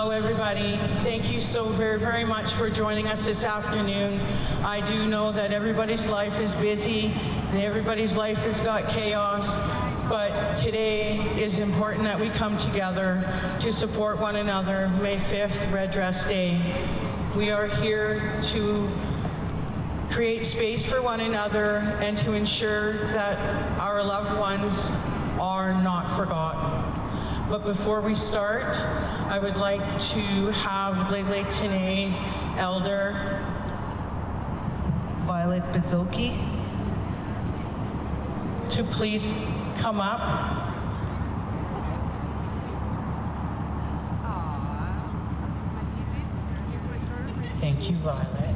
Hello everybody. Thank you so very, very much for joining us this afternoon. I do know that everybody's life is busy and everybody's life has got chaos, but today is important that we come together to support one another. May 5th, Red Dress Day. We are here to create space for one another and to ensure that our loved ones are not forgotten. But before we start, I would like to have Lele Tene's elder, Violet Bizoki, to please come up. Thank you, Violet.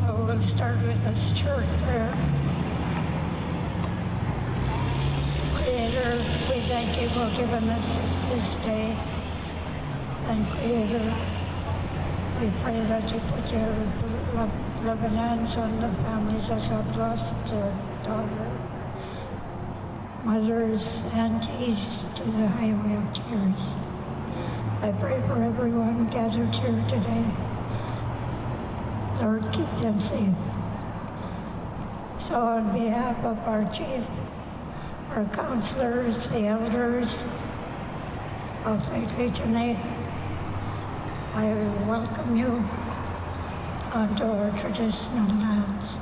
Oh, we'll start with this church there. Creator, we thank you for giving us this day. And Creator, we pray that you put your loving hands on the families that have lost their daughter, mothers, aunties to the highway of tears. I pray for everyone gathered here today. Lord, keep them safe. So on behalf of our chief, our counselors, the elders of St. Legion, I welcome you onto our traditional lands.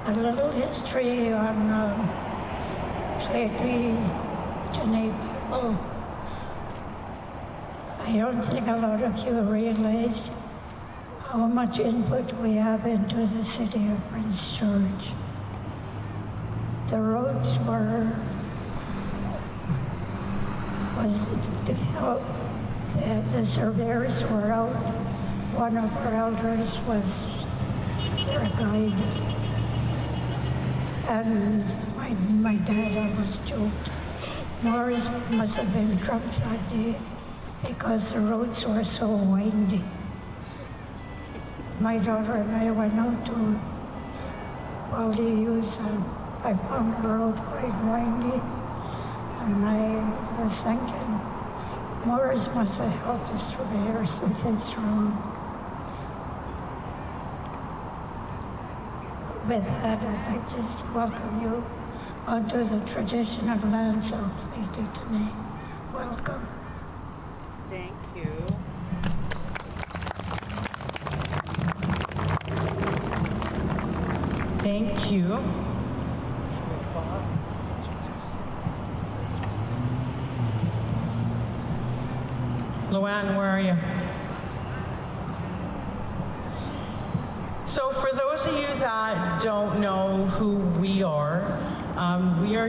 A little history on St. Legion people. I don't think a lot of you realize how much input we have into the city of Prince George. The roads the surveyors were out. One of our elders was their guide. And my dad always joked, Morris must have been drunk that day because the roads were so windy. My daughter and I went out to Waldy and I found the road quite windy, and I was thinking, Morris must have helped the surveyors with this road. With that, I'd like to welcome you onto the traditional lands of Lady Tene. Welcome. Thank you. Thank you. Luann, where are you? So for those of you that don't know who we are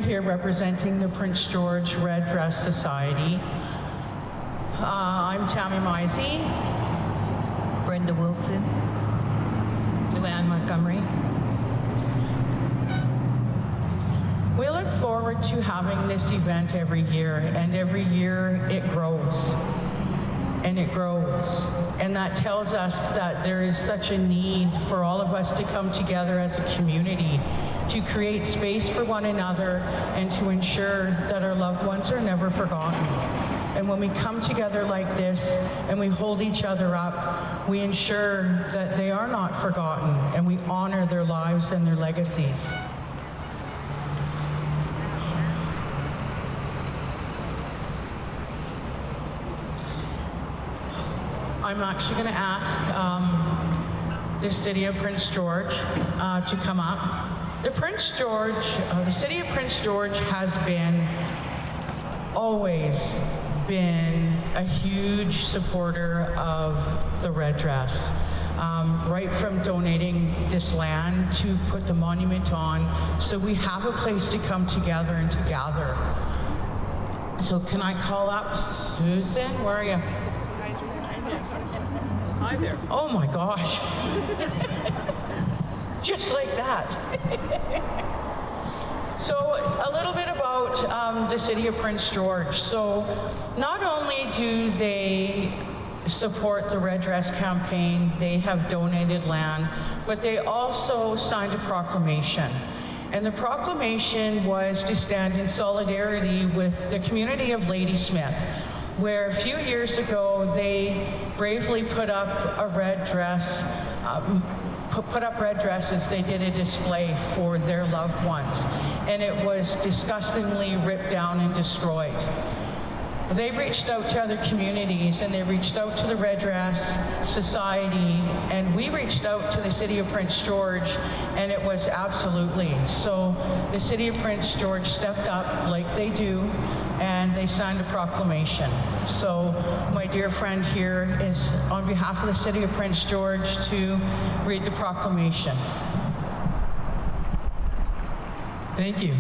here representing the Prince George Red Dress Society. I'm Tammy Misey. Brenda Wilson. Luann Montgomery. We look forward to having this event every year, and every year it grows. And it grows. And that tells us that there is such a need for all of us to come together as a community to create space for one another and to ensure that our loved ones are never forgotten. And when we come together like this and we hold each other up, we ensure that they are not forgotten and we honor their lives and their legacies. I'm actually going to ask the City of Prince George to come up. The City of Prince George has always been a huge supporter of the Red Dress. Right from donating this land to put the monument on, so we have a place to come together and to gather. So can I call up Susan? Where are you? Hi there. Oh my gosh. Just like that. So a little bit about the City of Prince George. So not only do they support the Red Dress campaign, they have donated land, but they also signed a proclamation. And the proclamation was to stand in solidarity with the community of Ladysmith, where a few years ago they bravely put up a red dress, put up red dresses. They did a display for their loved ones, and it was disgustingly ripped down and destroyed. They reached out to other communities, and they reached out to the Red Dress Society, and we reached out to the City of Prince George, and it was absolutely. So the City of Prince George stepped up like they do, and they signed a proclamation. So my dear friend here is on behalf of the City of Prince George to read the proclamation. Thank you.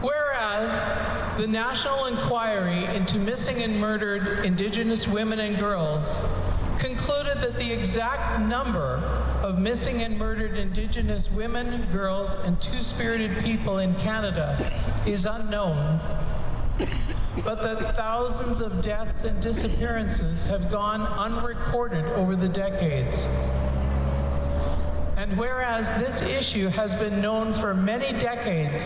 Whereas the National Inquiry into Missing and Murdered Indigenous Women and Girls concluded that the exact number of missing and murdered Indigenous women, girls, and two-spirited people in Canada is unknown, but that thousands of deaths and disappearances have gone unrecorded over the decades. And whereas this issue has been known for many decades,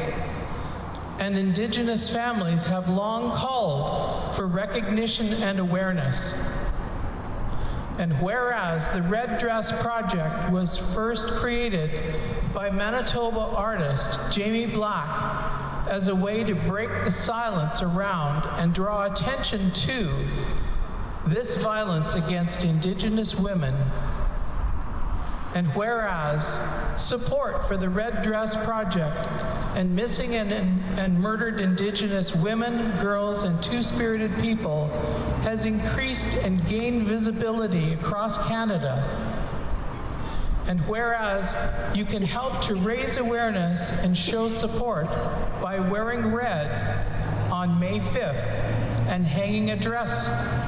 and Indigenous families have long called for recognition and awareness. And whereas the Red Dress Project was first created by Manitoba artist Jamie Black as a way to break the silence around and draw attention to this violence against Indigenous women, and whereas support for the Red Dress Project and missing and murdered Indigenous women, girls, and two-spirited people has increased and gained visibility across Canada, and whereas you can help to raise awareness and show support by wearing red on May 5th and hanging a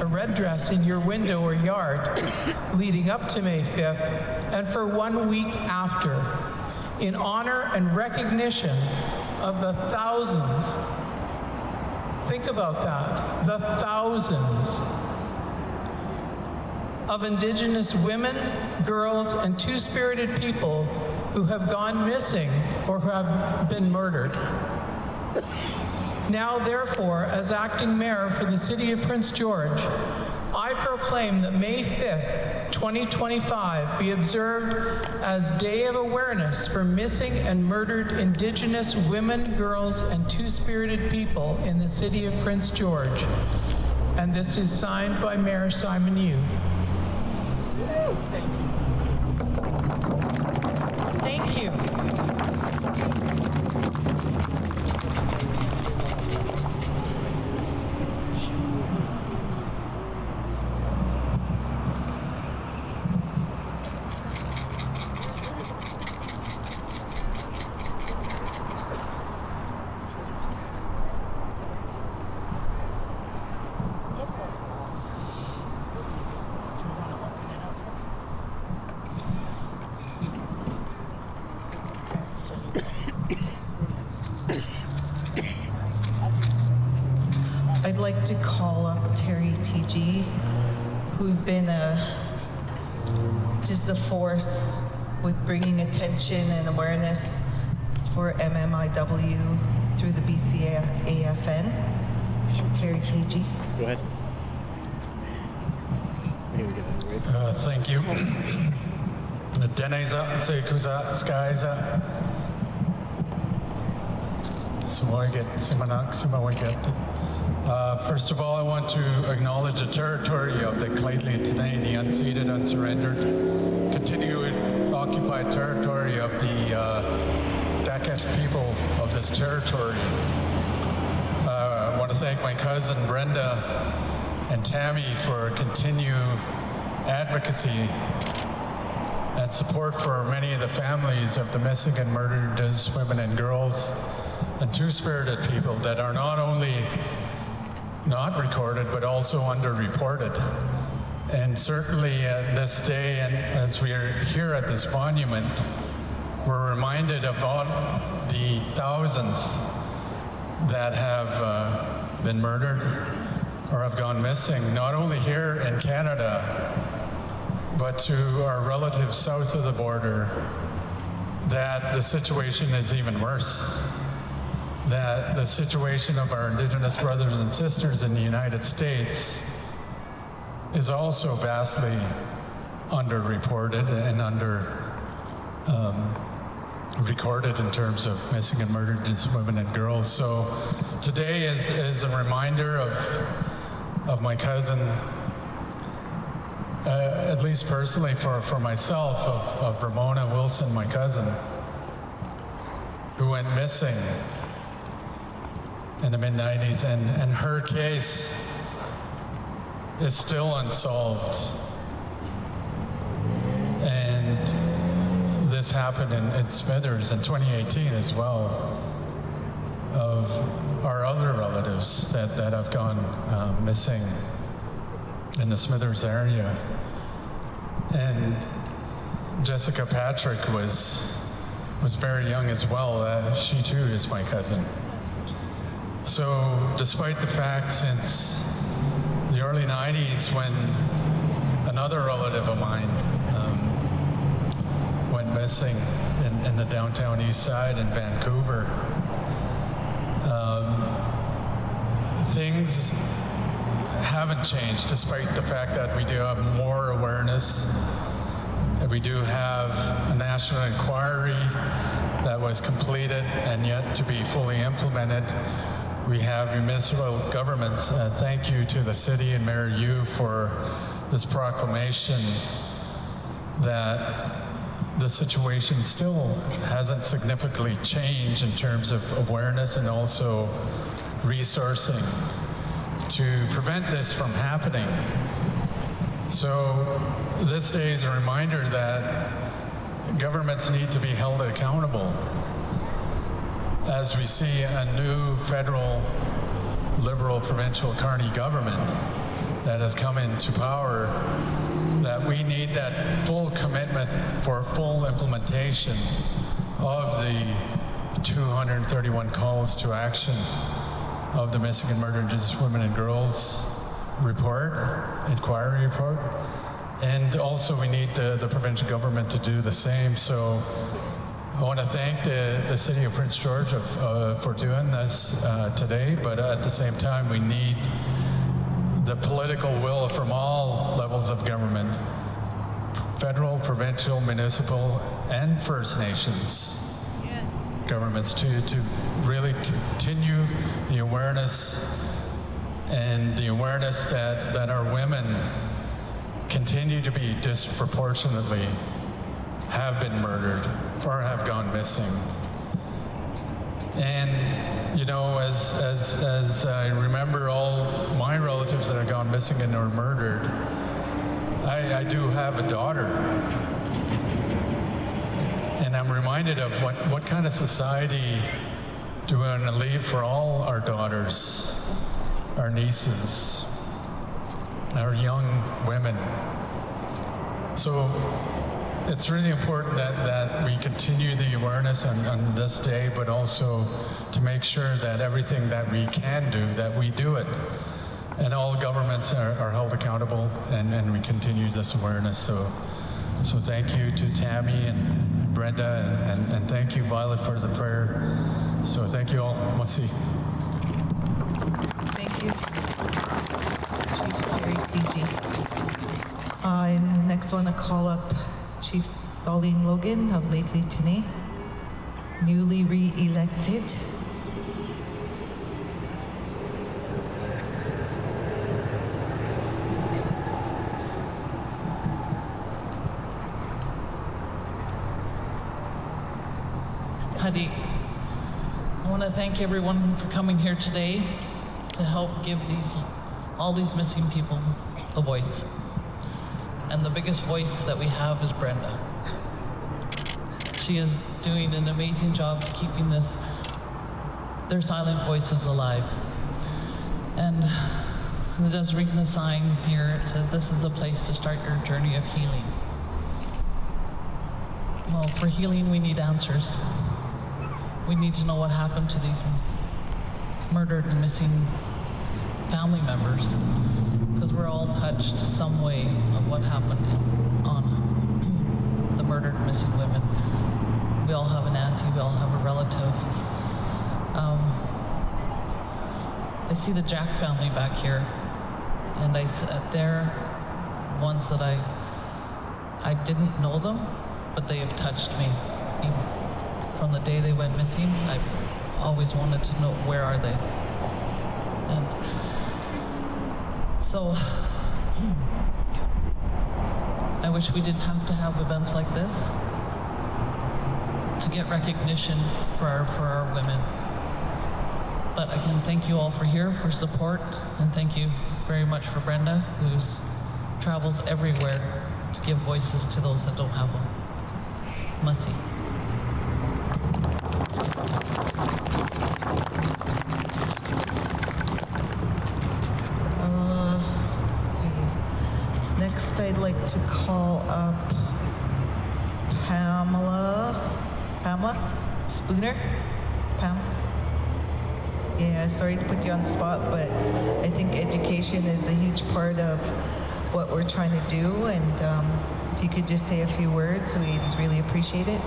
red dress in your window or yard leading up to May 5th and for 1 week after, in honor and recognition of the thousands, think about that, the thousands of Indigenous women, girls, and two-spirited people who have gone missing or who have been murdered. Now, therefore, as acting mayor for the City of Prince George, I proclaim that May 5th, 2025 be observed as Day of Awareness for missing and murdered Indigenous women, girls, and two-spirited people in the City of Prince George. And this is signed by Mayor Simon Yu. Thank you. I'd like to call up Terry TG, who's been just a force with bringing attention and awareness for MMIW through the BCAFN. Terry TG. Go ahead. Here we go. Thank you. Deneza, Sekuza, Skiza. First of all, I want to acknowledge the territory of the Claytley today, the unceded, unsurrendered, continued occupied territory of the Daket people of this territory. I want to thank my cousin Brenda and Tammy for continued advocacy and support for many of the families of the missing and murdered Indigenous women and girls and two-spirited people that are not only not recorded but also underreported. And certainly this day, and as we are here at this monument, we're reminded of all the thousands that have been murdered or have gone missing, not only here in Canada, but to our relatives south of the border, that the situation is even worse. That the situation of our Indigenous brothers and sisters in the United States is also vastly underreported and recorded in terms of missing and murdered women and girls. So today is a reminder of my cousin, at least personally for myself, of Ramona Wilson, my cousin, who went missing in the mid-90s, and her case is still unsolved. And this happened in Smithers in 2018 as well, of our other relatives that have gone missing in the Smithers area. And Jessica Patrick was very young as well. She too is my cousin. So despite the fact since the early 90s, when another relative of mine went missing in the downtown east side in Vancouver, things haven't changed, despite the fact that we do have more awareness. We do have a national inquiry that was completed and yet to be fully implemented. We have municipal governments. Thank you to the city and Mayor Yu for this proclamation that the situation still hasn't significantly changed in terms of awareness and also resourcing to prevent this from happening. So this day is a reminder that governments need to be held accountable. As we see a new federal Liberal provincial Carney government that has come into power, that we need that full commitment for full implementation of the 231 calls to action of the Missing and Murdered Indigenous Women and Girls inquiry report. And also we need the provincial government to do the same. So I want to thank the City of Prince George for doing this today, but at the same time we need the political will from all levels of government, federal, provincial, municipal, and First Nations governments to really continue the awareness and the awareness that our women continue to be disproportionately have been murdered or have gone missing. And you know, as I remember all my relatives that have gone missing and are murdered, I do have a daughter. And I'm reminded of what kind of society do we want to leave for all our daughters, our nieces, our young women. So it's really important that we continue the awareness on this day, but also to make sure that everything that we can do, that we do it. And all governments are held accountable, and we continue this awareness. So thank you to Tammy and Brenda, and thank you, Violet, for the prayer. So thank you all. Masi. Thank you, Chief Terry TG. I next want to call up Chief Darlene Logan of Lake Litini, newly re-elected. Hadi, I want to thank everyone for coming here today to help give all these missing people a voice. And the biggest voice that we have is Brenda. She is doing an amazing job keeping their silent voices alive. And just reading the sign here, it says, "This is the place to start your journey of healing." Well, for healing, we need answers. We need to know what happened to these murdered and missing family members, because we're all touched some way of what happened murdered missing women. We all have an auntie, we all have a relative. I see the Jack family back here, and they're ones that I didn't know them, but they have touched me. From the day they went missing, I always wanted to know, where are they? And so I wish we didn't have to have events like this to get recognition for our women. But again, thank you all for support, and thank you very much for Brenda, who travels everywhere to give voices to those that don't have them. Masi. Next, I'd like to call up Pamela Spooner. Pam? Yeah, sorry to put you on the spot, but I think education is a huge part of what we're trying to do, and if you could just say a few words, we'd really appreciate it.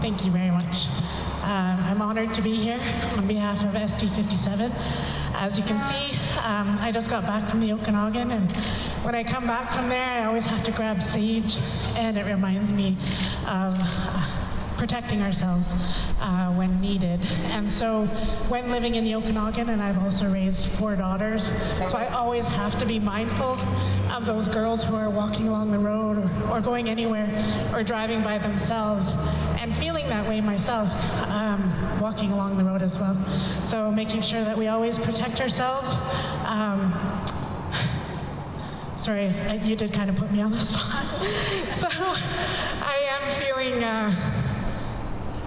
Thank you very much. I'm honored to be here on behalf of SD57. As you can see, I just got back from the Okanagan, and when I come back from there, I always have to grab sage, and it reminds me of protecting ourselves when needed. And so when living in the Okanagan, and I've also raised 4 daughters, so I always have to be mindful of those girls who are walking along the road or going anywhere or driving by themselves, and feeling that way myself, walking along the road as well. So making sure that we always protect ourselves. Sorry, you did kind of put me on the spot. So I am feeling,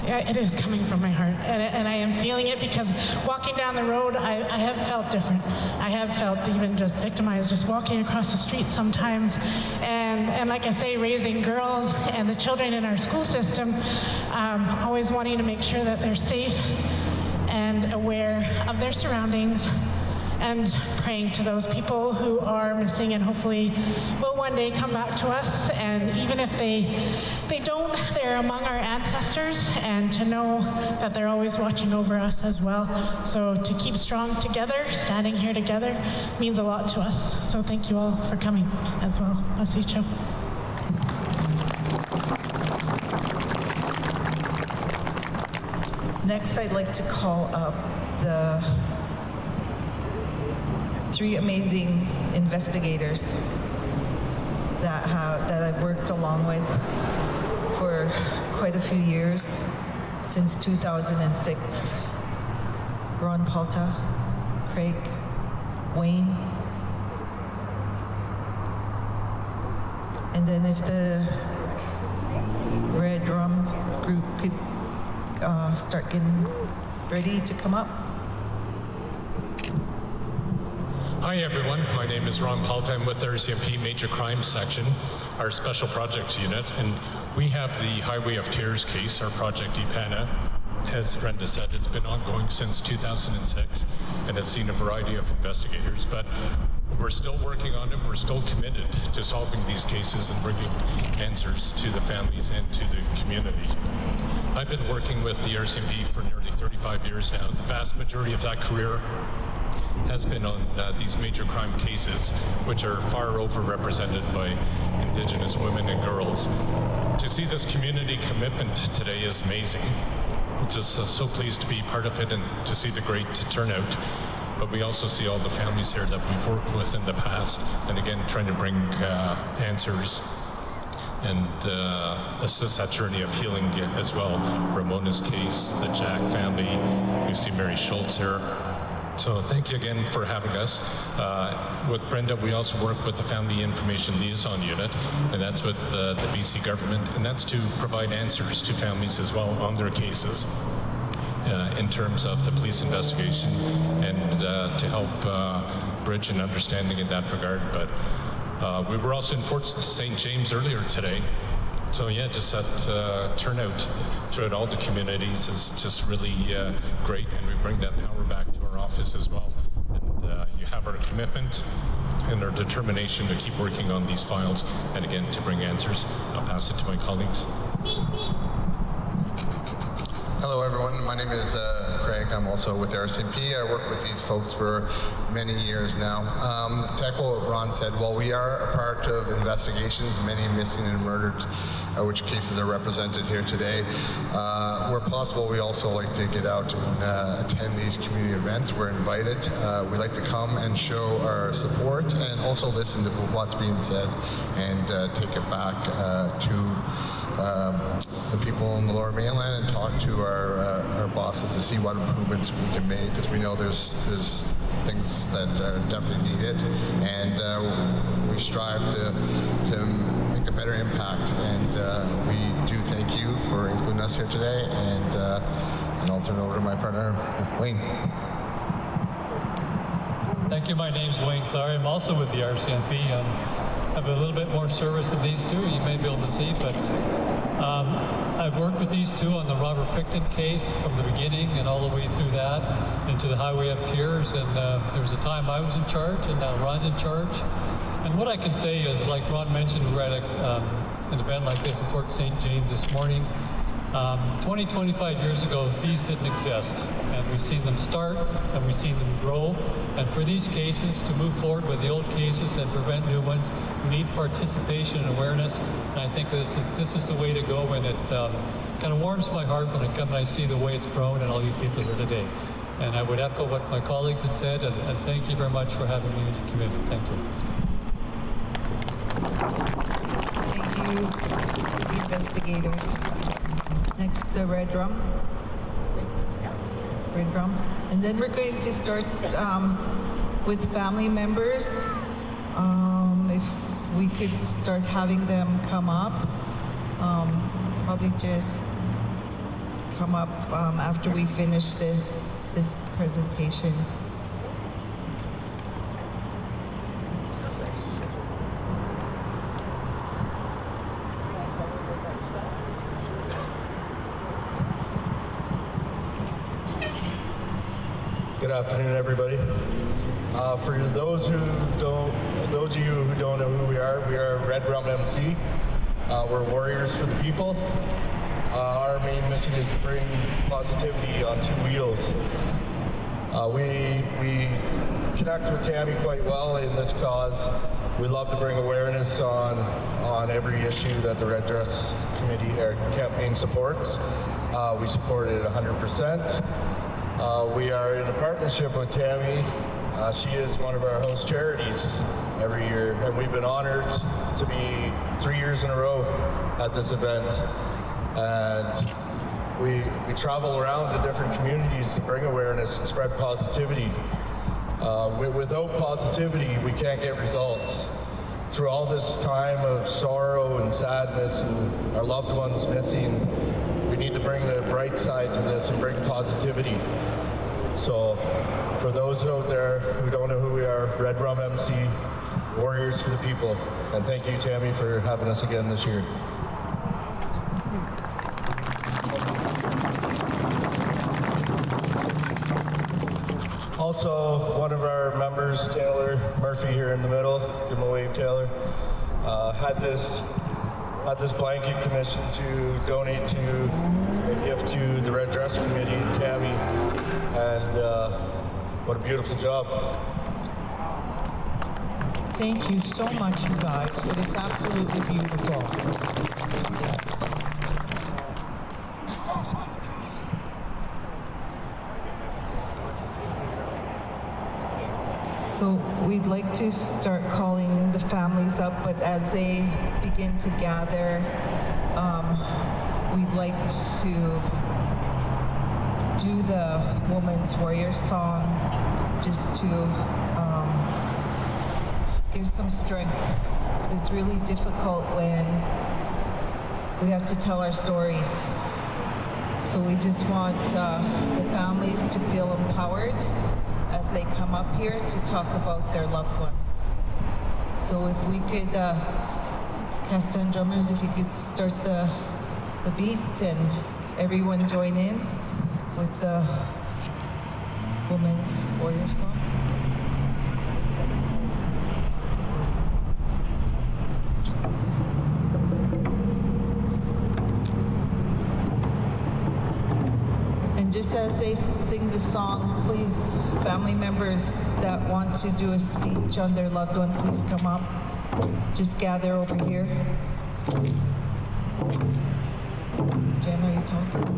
it is coming from my heart, and I am feeling it because walking down the road, I have felt different. I have felt even just victimized, just walking across the street sometimes. And like I say, raising girls and the children in our school system, always wanting to make sure that they're safe and aware of their surroundings, and praying to those people who are missing and hopefully will one day come back to us. And even if they don't, they're among our ancestors, and to know that they're always watching over us as well. So to keep strong together, standing here together, means a lot to us. So thank you all for coming as well. Pasicho. Next, I'd like to call up the 3 amazing investigators that I've worked along with for quite a few years, since 2006. Ron Palta, Craig, Wayne, and then if the Red Rum group could start getting ready to come up. Hi everyone, my name is Ron Palta. I'm with the RCMP Major Crimes Section, our Special Projects Unit, and we have the Highway of Tears case, our Project EPANA. As Brenda said, it's been ongoing since 2006, and it's seen a variety of investigators, but we're still working on it. We're still committed to solving these cases and bringing answers to the families and to the community. I've been working with the RCMP for nearly 35 years now. The vast majority of that career has been on these major crime cases, which are far overrepresented by Indigenous women and girls. To see this community commitment today is amazing. I'm just so pleased to be part of it and to see the great turnout. But we also see all the families here that we've worked with in the past, and again, trying to bring answers and assist that journey of healing as well. Ramona's case, the Jack family, you see Mary Schultz here. So thank you again for having us. With Brenda, we also work with the Family Information Liaison Unit, and that's with the BC government, and that's to provide answers to families as well on their cases in terms of the police investigation, and to help bridge an understanding in that regard. But we were also in Fort St. James earlier today. So yeah, just that turnout throughout all the communities is just really great, and we bring that power back to our office as well. And you have have our commitment and our determination to keep working on these files and again to bring answers. I'll pass it to my colleagues. Hello everyone, my name is Craig. I'm also with RCMP. I work with these folks for many years now. To echo what Ron said, while we are a part of investigations, many missing and murdered, which cases are represented here today, where possible we also like to get out and attend these community events. We're invited. We like to come and show our support and also listen to what's being said and take it back to the people in the Lower Mainland and talk to our bosses to see what improvements we can make, because we know there's things that are definitely needed, and we strive to make a better impact. And we do thank you for including us here today, and I'll turn it over to my partner, Wayne. Thank you. My name's Wayne Clary. I'm also with the RCMP. I have a little bit more service than these two, you may be able to see, but I've worked with these two on the Robert Picton case from the beginning and all the way through that into the Highway Up Tears, and there was a time I was in charge and now Ron's in charge. And what I can say is, like Ron mentioned, we were at an event like this in Fort St. James this morning. 20, 25 years ago, these didn't exist, and we've seen them start and we've seen them grow. And for these cases to move forward with the old cases and prevent new ones, we need participation and awareness. And I think this is the way to go, and it kind of warms my heart when I come and I see the way it's grown and all you people here today. And I would echo what my colleagues had said, and thank you very much for having me in your committee. Thank you. Thank you, the investigators. Next, the red drum. Red drum. And then we're going to start with family members. If we could start having them come up, probably just come up after we finish this presentation. Good afternoon, everybody. For those of you who don't know who we are Red Rum MC. We're warriors for the people. Our main mission is to bring positivity on two wheels. We connect with Tammy quite well in this cause. We love to bring awareness on every issue that the Red Dress Committee or campaign supports. We support it 100%. We are in a partnership with Tammy. She is one of our host charities every year, and we've been honored to be 3 years in a row at this event. And we travel around to different communities to bring awareness and spread positivity. Without positivity, we can't get results. Through all this time of sorrow and sadness and our loved ones missing, we need to bring the bright side to this and bring positivity. So for those out there who don't know who we are, Red Rum MC, warriors for the people. And thank you, Tammy, for having us again this year. Also, one of our members, Taylor Murphy, here in the middle, give him a wave, Taylor, had this blanket commission to donate to a gift to the Red Dress Committee, Tammy, and what a beautiful job. Thank you so much, you guys. It is absolutely beautiful. So we'd like to start calling the families up, but as they begin to gather, we'd like to do the Woman's Warrior song just to give some strength, because it's really difficult when we have to tell our stories. So we just want the families to feel empowered as they come up here to talk about their loved ones. So if we could, Castan drummers, if you could start the beat and everyone join in with the Woman's Warrior song. just as they sing the song, please, family members that want to do a speech on their loved one, please come up. Just gather over here. Jen, are you talking?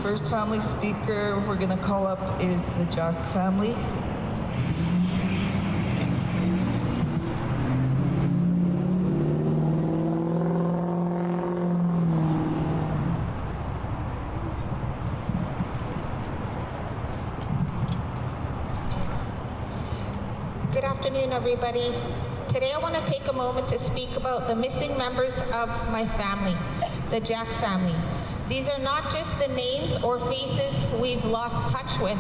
First family speaker we're going to call up is the Jack family. Good afternoon, everybody. Today I want to take a moment to speak about the missing members of my family, the Jack family. These are not just the names or faces we've lost touch with.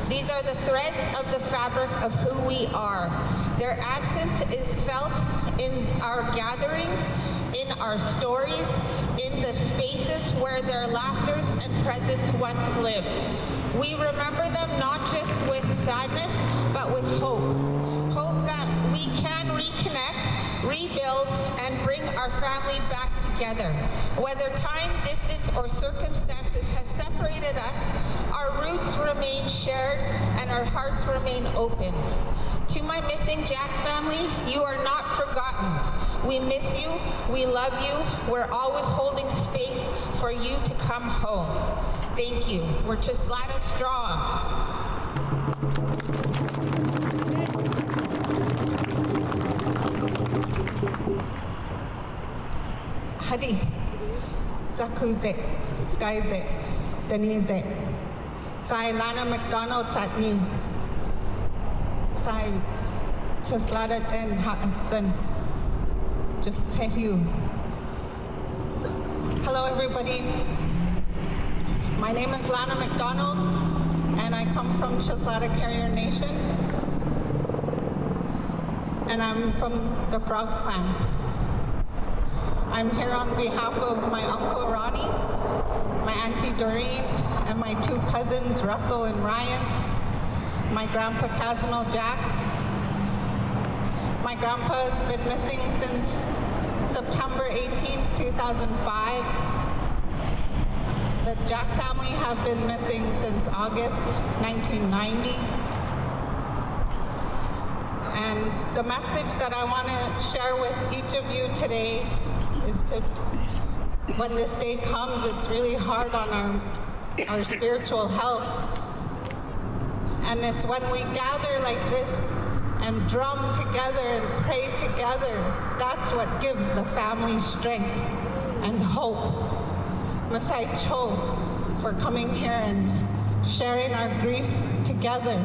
These are the threads of the fabric of who we are. Their absence is felt in our gatherings, in our stories, in the spaces where their laughters and presence once lived. We remember them not just with sadness, but with hope. Hope that we can reconnect, rebuild, and bring our family back together. Whether time, distance, or circumstances has separated us, our roots remain shared and our hearts remain open. To my missing Jack family, you are not forgotten. We miss you, we love you, we're always holding space for you to come home. Thank you. We're Chislada strong. Hadi, Zakuze, Skyze, Denise, Sai Lana McDonald Satni, Sai Chislada Den Hatton, just say you. Hello everybody. My name is Lana McDonald and I come from Chislada Carrier Nation and I'm from the Frog Clan. I'm here on behalf of my Uncle Ronnie, my Auntie Doreen, and my two cousins, Russell and Ryan, my grandpa Casimil Jack. My grandpa has been missing since September 18th, 2005. The Jack family have been missing since August 1990. And the message that I want to share with each of you today is to, when this day comes, it's really hard on our spiritual health. And it's when we gather like this and drum together and pray together, that's what gives the family strength and hope. Masai Cho for coming here and sharing our grief together.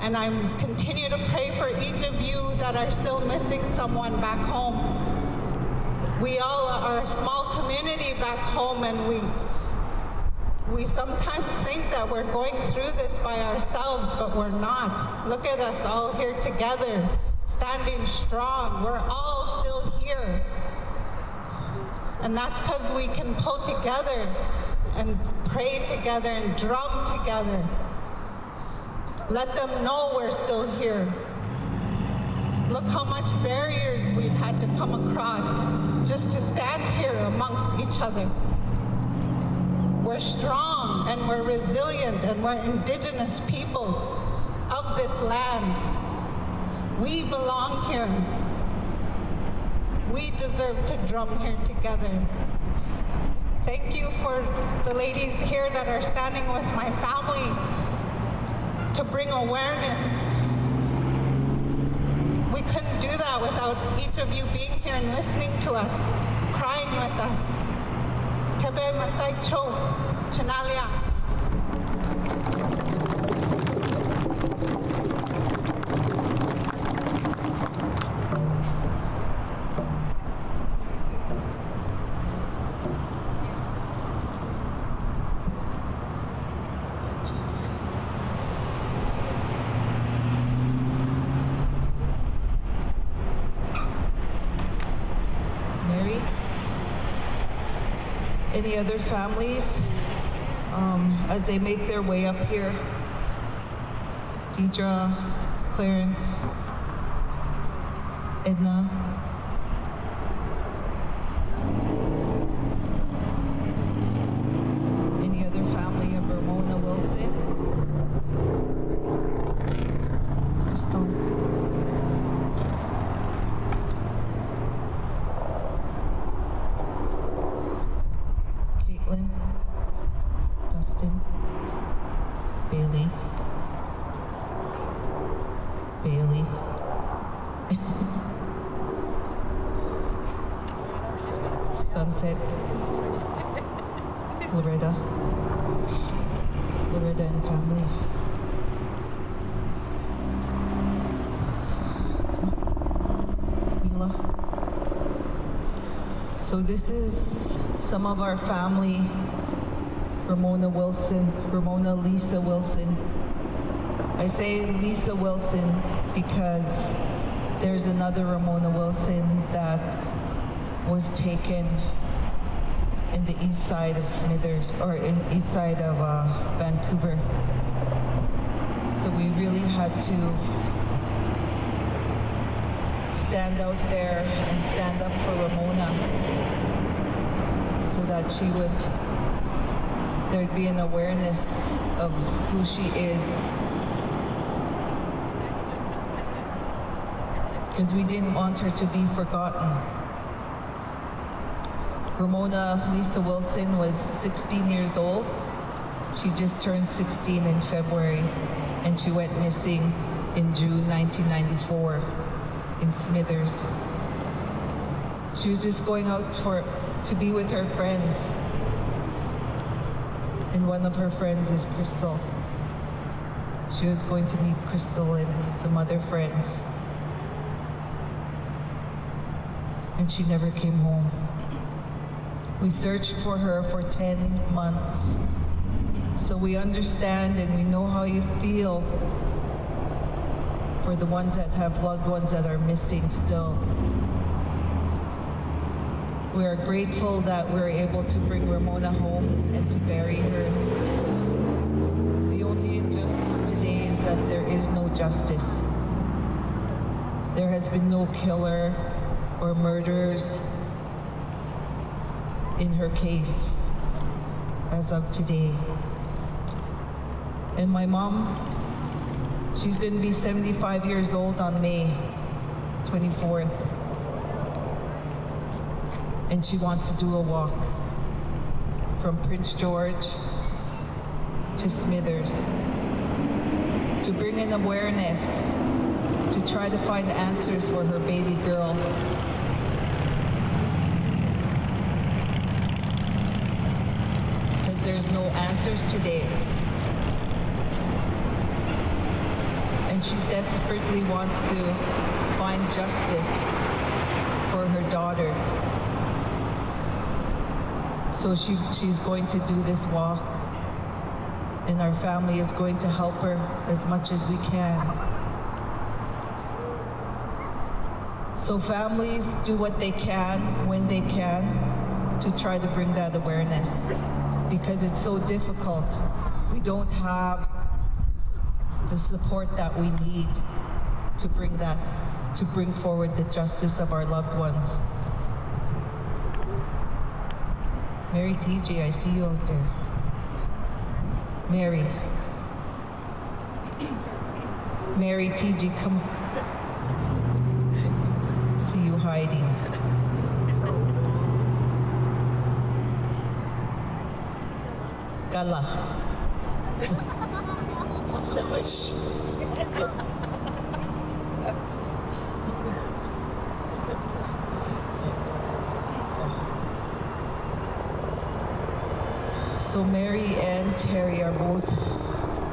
And I continue to pray for each of you that are still missing someone back home. We all are a small community back home, and we sometimes think that we're going through this by ourselves, but we're not. Look at us all here together, standing strong. We're all still here. And that's because we can pull together and pray together and drum together. Let them know we're still here. Look how much barriers we've had to come across just to stand here amongst each other. We're strong and we're resilient and we're indigenous peoples of this land. We belong here. We deserve to drum here together. Thank you for the ladies here that are standing with my family to bring awareness. We couldn't do that without each of you being here and listening to us, crying with us. Tebe Masai Cho, Chinalia. Any other families as they make their way up here? Deidre, Clarence, Edna. Any other family of Ramona Wilson? Crystal. Dustin, Bailey, Sunset, Loretta and family. Mila. So this is some of our family. Ramona Lisa Wilson. I say Lisa Wilson because there's another Ramona Wilson that was taken in the east side of Smithers, or in east side of Vancouver. So we really had to stand out there and stand up for Ramona so that there'd be an awareness of who she is. Because we didn't want her to be forgotten. Ramona Lisa Wilson was 16 years old. She just turned 16 in February, and she went missing in June 1994 in Smithers. She was just going out to be with her friends. And one of her friends is Crystal. She was going to meet Crystal and some other friends. And she never came home. We searched for her for 10 months. So we understand and we know how you feel for the ones that have loved ones that are missing still. We are grateful that we're able to bring Ramona home and to bury her. is no justice. There has been no killer or murderers in her case as of today. And my mom, she's going to be 75 years old on May 24th. And she wants to do a walk from Prince George to Smithers to bring in awareness, to try to find answers for her baby girl. Because there's no answers today. And she desperately wants to find justice for her daughter. So she's going to do this walk, and our family is going to help her as much as we can. So families do what they can, when they can, to try to bring that awareness, because it's so difficult. We don't have the support that we need to bring forward the justice of our loved ones. Mary TJ, I see you out there. Mary. Mary TJ, come. See you hiding. Gala. So Mary and Terry are both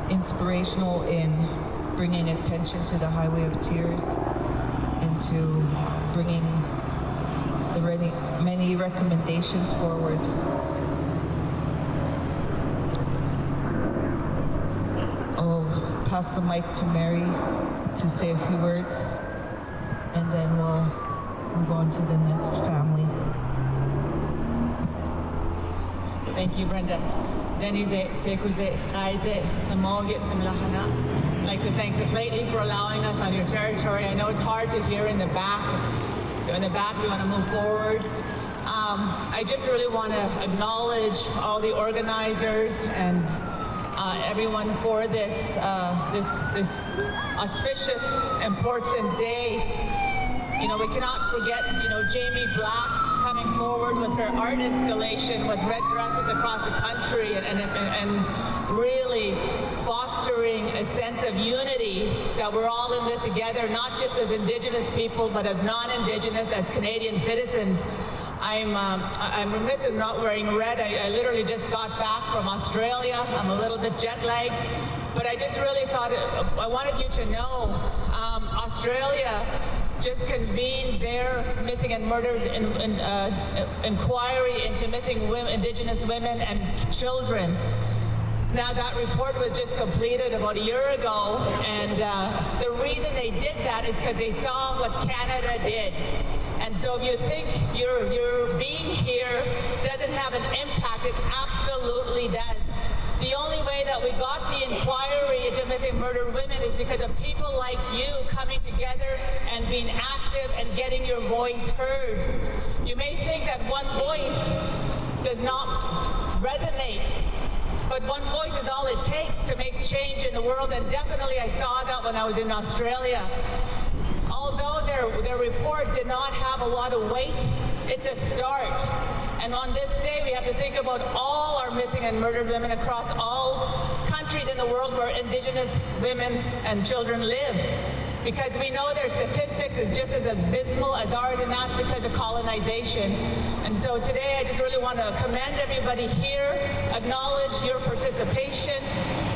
inspirational in bringing attention to the Highway of Tears and to bringing the many recommendations forward. I'll pass the mic to Mary to say a few words, and then we'll move on to the next family. Thank you, Brenda. Denize, Sekuze, Skyze, Samoget, Simlahana. I'd like to thank the Flatey for allowing us on your territory. I know it's hard to hear in the back. So in the back, we want to move forward. I just really want to acknowledge all the organizers and everyone for this auspicious, important day. You know, we cannot forget, Jamie Black coming forward with her art installation with red dresses across the country and really fostering a sense of unity that we're all in this together, not just as Indigenous people, but as non-Indigenous, as Canadian citizens. I'm remiss in not wearing red. I literally just got back from Australia. I'm a little bit jet lagged, but I just really thought I wanted you to know Australia just convened their missing and murdered inquiry into missing women, Indigenous women and children. Now that report was just completed about a year ago, and the reason they did that is because they saw what Canada did. And so if you think your being here doesn't have an impact, it absolutely does. The only way that we got the inquiry into missing murdered women is because of people like you coming together and being active and getting your voice heard. You may think that one voice does not resonate, but one voice is all it takes to make change in the world, and definitely I saw that when I was in Australia. Although their report did not have a lot of weight, it's a start. And on this day, we have to think about all our missing and murdered women across all countries in the world where Indigenous women and children live. Because we know their statistics is just as abysmal as ours, and that's because of colonization. And so today, I just really want to commend everybody here, acknowledge your participation,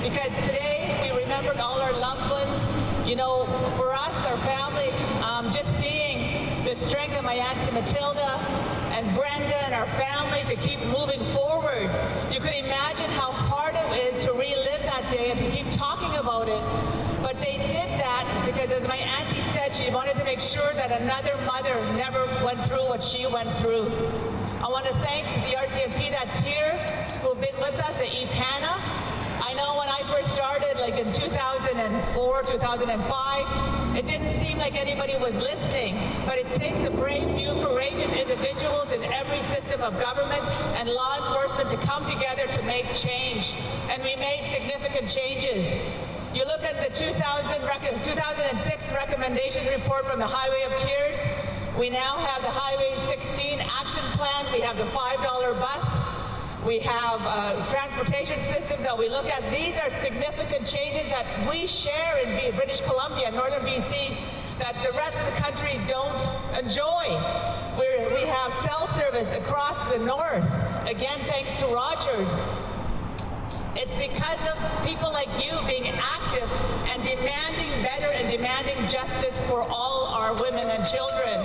because today we remembered all our loved ones. You know, for us, our family, just seeing the strength of my Auntie Matilda and Brenda and our family to keep moving forward. You could imagine how hard it is to relive that day and to keep talking about it. But they did that because, as my auntie said, she wanted to make sure that another mother never went through what she went through. I want to thank the RCMP that's here, who've been with us at EPANA. I know when I first started, like in 2004, 2005, it didn't seem like anybody was listening, but it takes a brave few courageous individuals in every system of government and law enforcement to come together to make change. And we made significant changes. You look at the 2006 recommendations report from the Highway of Tears. We now have the Highway 16 action plan. We have the $5 bus. We have transportation systems that we look at. These are significant changes that we share in British Columbia, Northern BC, that the rest of the country don't enjoy. We have cell service across the north, again, thanks to Rogers. It's because of people like you being active and demanding better and demanding justice for all our women and children.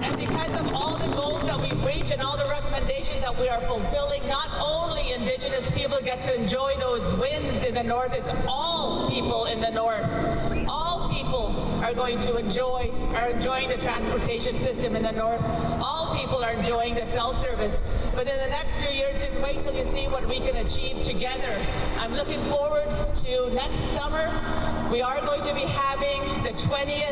And because of all the goals that we reach and all the recommendations that we are fulfilling, not only Indigenous people get to enjoy those wins in the north, it's all people in the north. All people are enjoying the transportation system in the north. All people are enjoying the cell service. But in the next few years, just wait till you see what we can achieve together. I'm looking forward to next summer. We are going to be having the 20th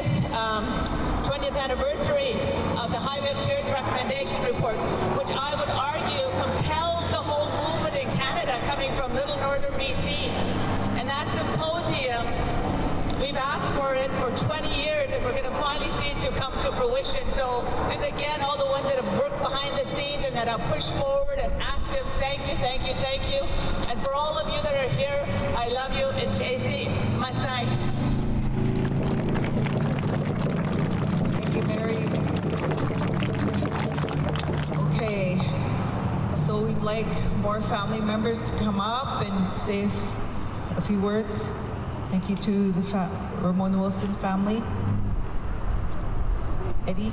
anniversary of the Highway of Tears recommendation report, which I would argue compels the whole movement in Canada coming from Little Northern BC. And that symposium, we've asked for it for 20 years, and we're going to finally see it to come to fruition. So just again, all the ones that have worked behind the scenes and that have pushed forward and active, thank you, thank you, thank you. And for all of you that are here, I love you. And Casey, my side. Thank you, Mary. Okay, so we'd like more family members to come up and say a few words. Thank you to the Ramon Wilson family. Eddie?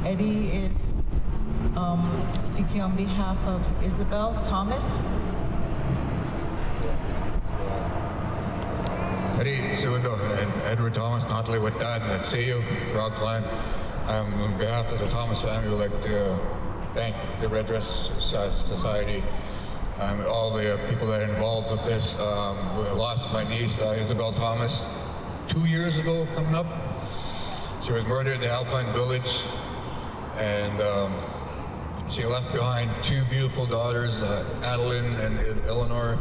Eddie is speaking on behalf of Isabel Thomas. Eddie Suindo and Edward Thomas, Natalie with Dad, and see you, Rock Clan. On behalf of the Thomas family, we'd like to thank the Red Dress Society, all the people that are involved with this. We lost my niece, Isabel Thomas, 2 years ago coming up. She was murdered in the Alpine Village, and she left behind two beautiful daughters, Adeline and Eleanor.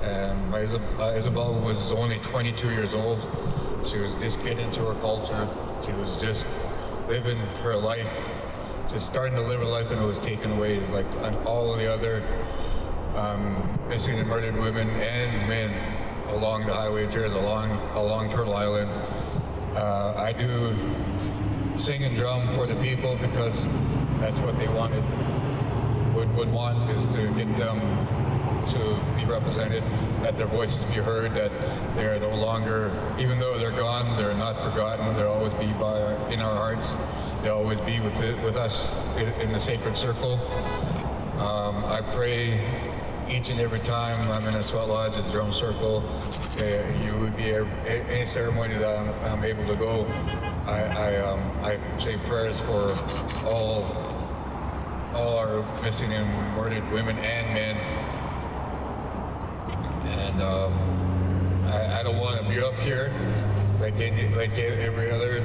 And Isabel was only 22 years old. She was just getting into her culture. She was just living her life, just starting to live her life, and it was taken away, like on all the other missing and murdered women and men along the Highway of Tears, along Turtle Island. I do sing and drum for the people because that's what they would want, is to get them to be represented, that their voices be heard, that they're no longer, even though they're gone, they're not forgotten. They'll always be in our hearts. They'll always be with us in the sacred circle. I pray each and every time I'm in a sweat lodge, a drum circle, you would be any ceremony that I'm able to go. I say prayers for all our missing and murdered women and men. And I don't want to be up here like every other,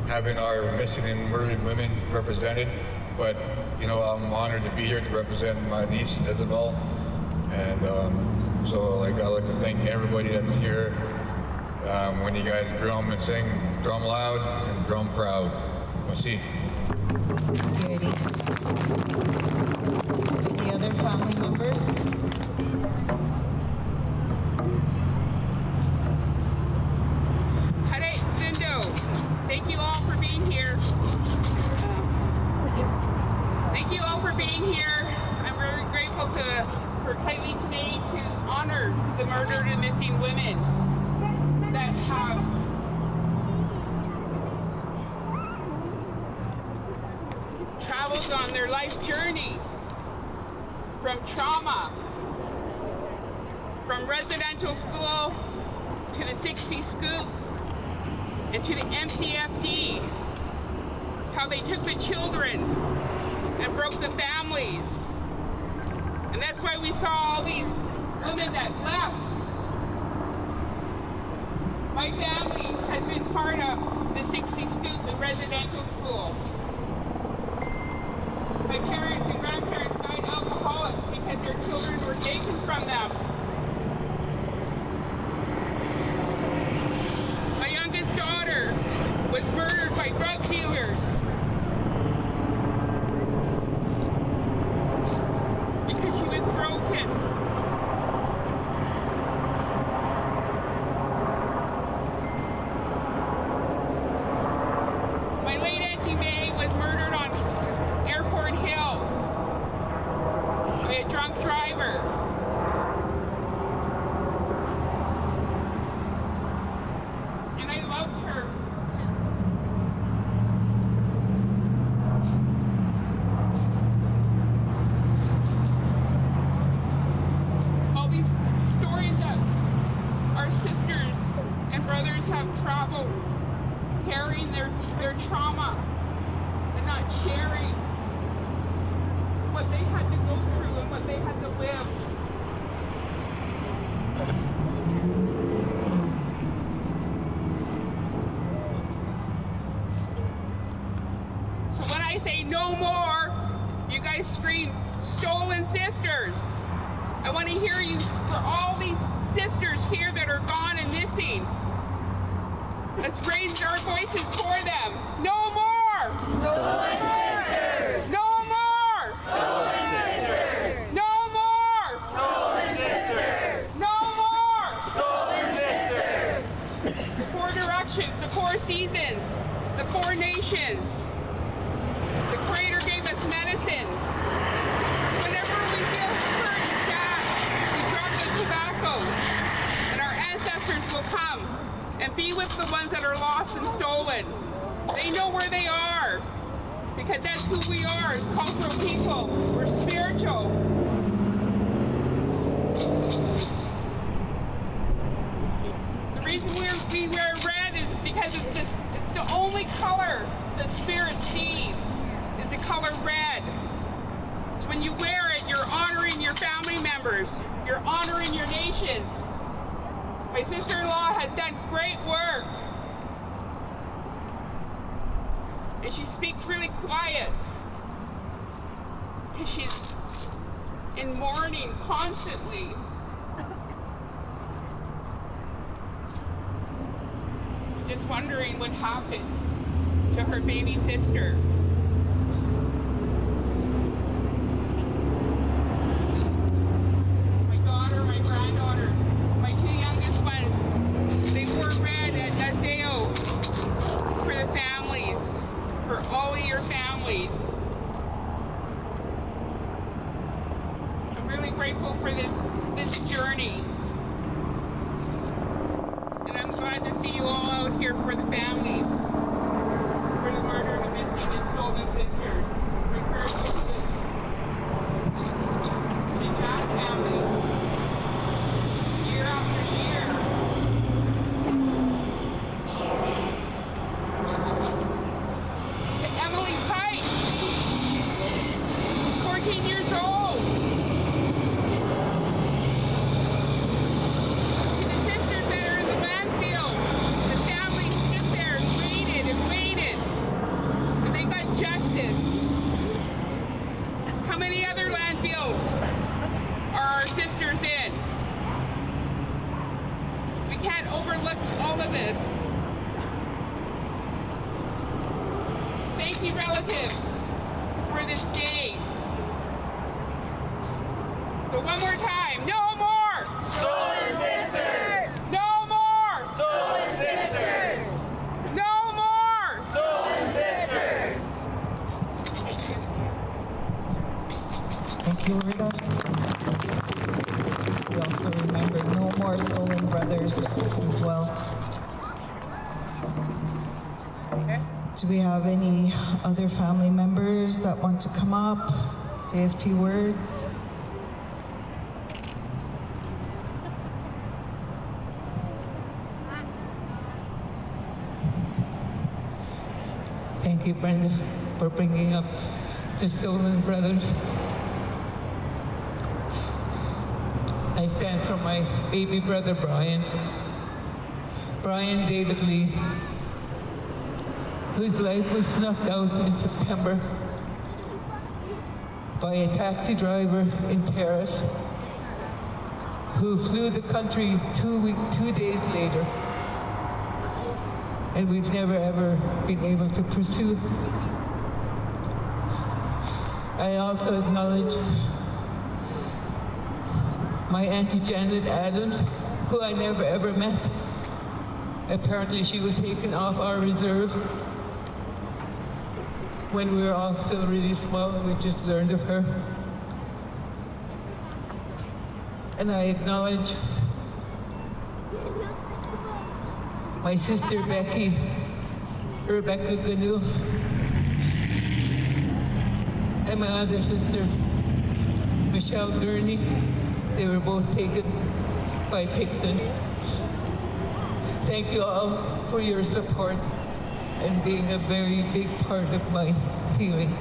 having our missing and murdered women represented. But I'm honored to be here to represent my niece Isabel. And so I'd like to thank everybody that's here. When you guys drum and sing, drum loud and drum proud. Merci. Thank you, Eddie. Any other family members? Thank you all for being here. Thank you all for being here. I'm very grateful for Kylie today to honor the murdered and missing women that have traveled on their life journey from trauma, from residential school to the 60 Scoop, and to the MCFD, how they took the children and broke the families. And that's why we saw all these women that left. My family has been part of the 60 Scoop and residential school. My parents and grandparents died alcoholics because their children were taken from them. My youngest daughter was murdered by drug dealers because she was broken. My late Auntie May was murdered on Airport Hill by a drunk driver. And I loved her. All these stories that our sisters and brothers have traveled carrying their trauma and not sharing what they had to go through and what they had to live. So when I say no more, you guys scream, stolen sisters. I want to hear you for all these sisters here that are gone and missing. Let's raise our voices for them. No more! Stolen sisters! No more! Stolen sisters! No more! Stolen sisters! No more! Stolen sisters! The 4 directions, the 4 seasons, the 4 nations. The Creator gave us medicine. Whenever we feel hurt and sad, we drop the tobacco, and our ancestors will come and be with the ones that are lost and stolen. They know where they are, because that's who we are as cultural people. We're spiritual. The reason we wear red is because it's the only color the spirit sees, is the color red. So when you wear it, you're honoring your family members, you're honoring your nations. My sister-in-law has done great work. And she speaks really quiet because she's in mourning constantly. Just wondering what happened to her baby sister. My daughter, my granddaughter, my 2 youngest ones, they wore red at that Deo for the families, for all of your families. I'm really grateful for this journey. And I'm glad to see you all out here for the families, for the murdered and missing and stolen sisters. We're grateful to the Jack family, year after year. To Emily Pike, 14 years old. To the sisters that are in the landfill, the families sit there and waited, and they got justice. How many other landfills are our sisters in? We can't overlook all of this. Thank you, relatives, for this day. So one more time, no more! Stolen sisters! No more! Stolen sisters! No more! Stolen sisters! Thank you, Rita. We also remember no more stolen brothers as well. Do we have any other family members that want to come up, say a few words? Thank you, Brenda, for bringing up the stolen brothers. I stand for my baby brother, Brian David Lee, whose life was snuffed out in September by a taxi driver in Paris who flew the country 2 days later. And we've never ever been able to pursue. I also acknowledge my Auntie Janet Adams, who I never ever met. Apparently she was taken off our reserve when we were all still really small and we just learned of her. And I acknowledge my sister Becky, Rebecca Ganu, and my other sister, Michelle Gurney. They were both taken by Picton. Thank you all for your support and being a very big part of my healing.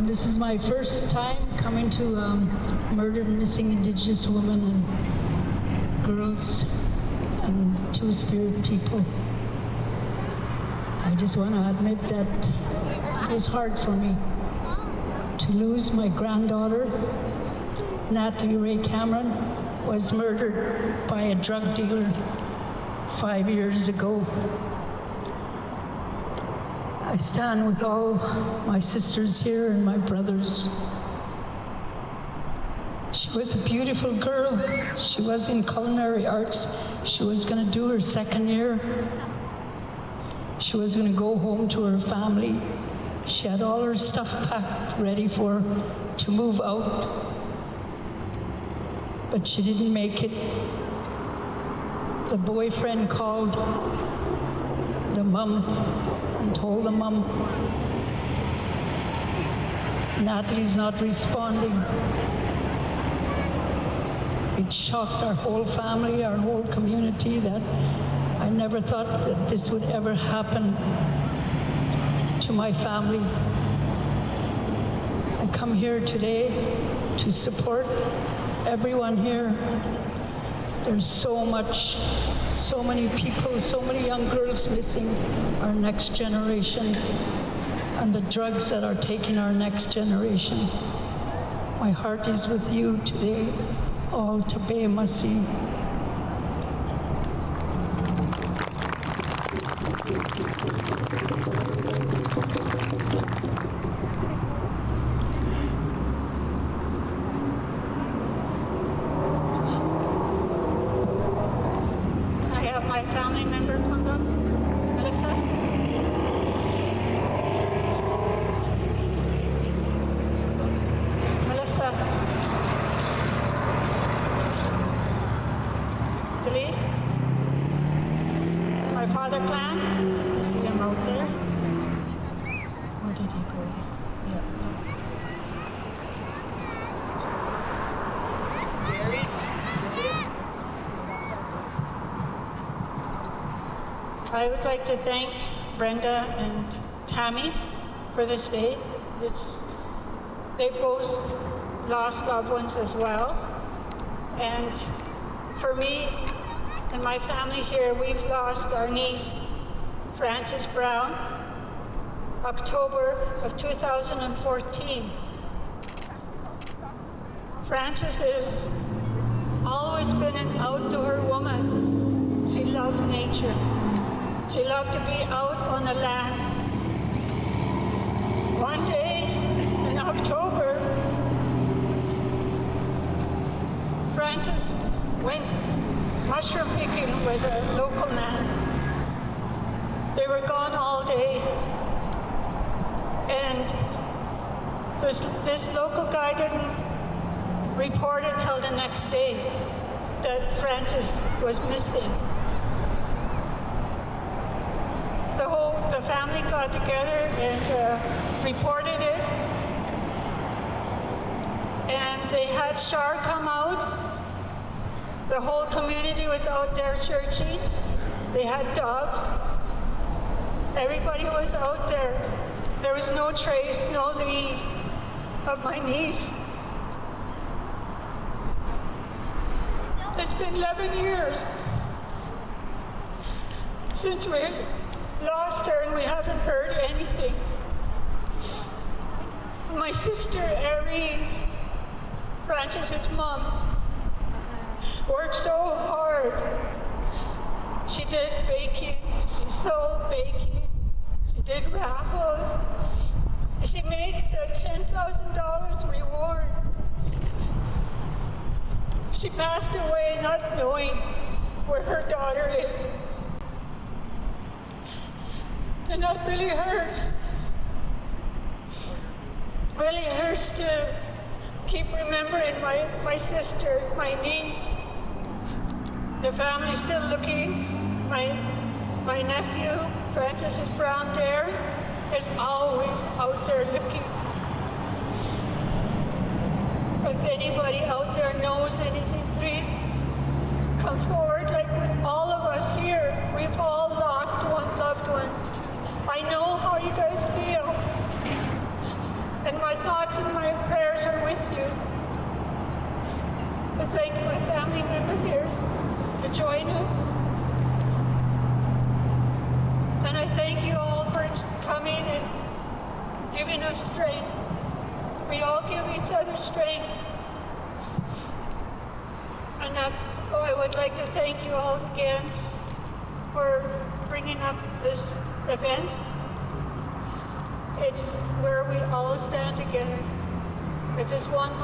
This is my first time coming to murdered and missing Indigenous women and girls and Two-Spirit people. I just want to admit that it's hard for me to lose my granddaughter. Natalie Ray Cameron was murdered by a drug dealer 5 years ago. I stand with all my sisters here and my brothers. She was a beautiful girl. She was in culinary arts. She was going to do her second year. She was going to go home to her family. She had all her stuff packed, ready for her to move out. But she didn't make it. The boyfriend called the mom and told the mom, Natalie's not responding. It shocked our whole family, our whole community, that I never thought that this would ever happen to my family. I come here today to support everyone here. There's so many people, so many young girls missing, our next generation, and the drugs that are taking our next generation. My heart is with you today, all Tabe Masi. Family member come up? Melissa? Melissa? Delete? My father clan? I see him out there. Where did he go? Yeah. Jerry? I would like to thank Brenda and Tammy for this day. They both lost loved ones as well. And for me and my family here, we've lost our niece, Frances Brown, October of 2014. Frances has always been an outdoor woman. She loved nature. She loved to be out on the land. One day in October, Francis went mushroom picking with a local man. They were gone all day, and this local guy didn't report it till the next day that Francis was missing. The family got together and reported it, and they had SHAR come out. The whole community was out there searching. They had dogs. Everybody was out there. There was no trace, no lead of my niece. It's been 11 years since we lost her, and we haven't heard anything. My sister, Erin, Francis's mom, worked so hard. She did baking, she sold baking, she did raffles. She made the $10,000 reward. She passed away not knowing where her daughter is. And that really hurts. Really hurts to keep remembering my sister, my niece. The family's still looking. My nephew, Francis Brown Dairy, is always out there looking. If anybody out there knows anything, please come forward. Like with all of us here, we've all lost one loved one. I know how you guys feel, and my thoughts and my prayers are with you. I thank my family member here to join us, and I thank you all for coming and giving us strength. We all give each other strength, and I would like to thank you all again for bringing up this event. It's where we all stand together. I just want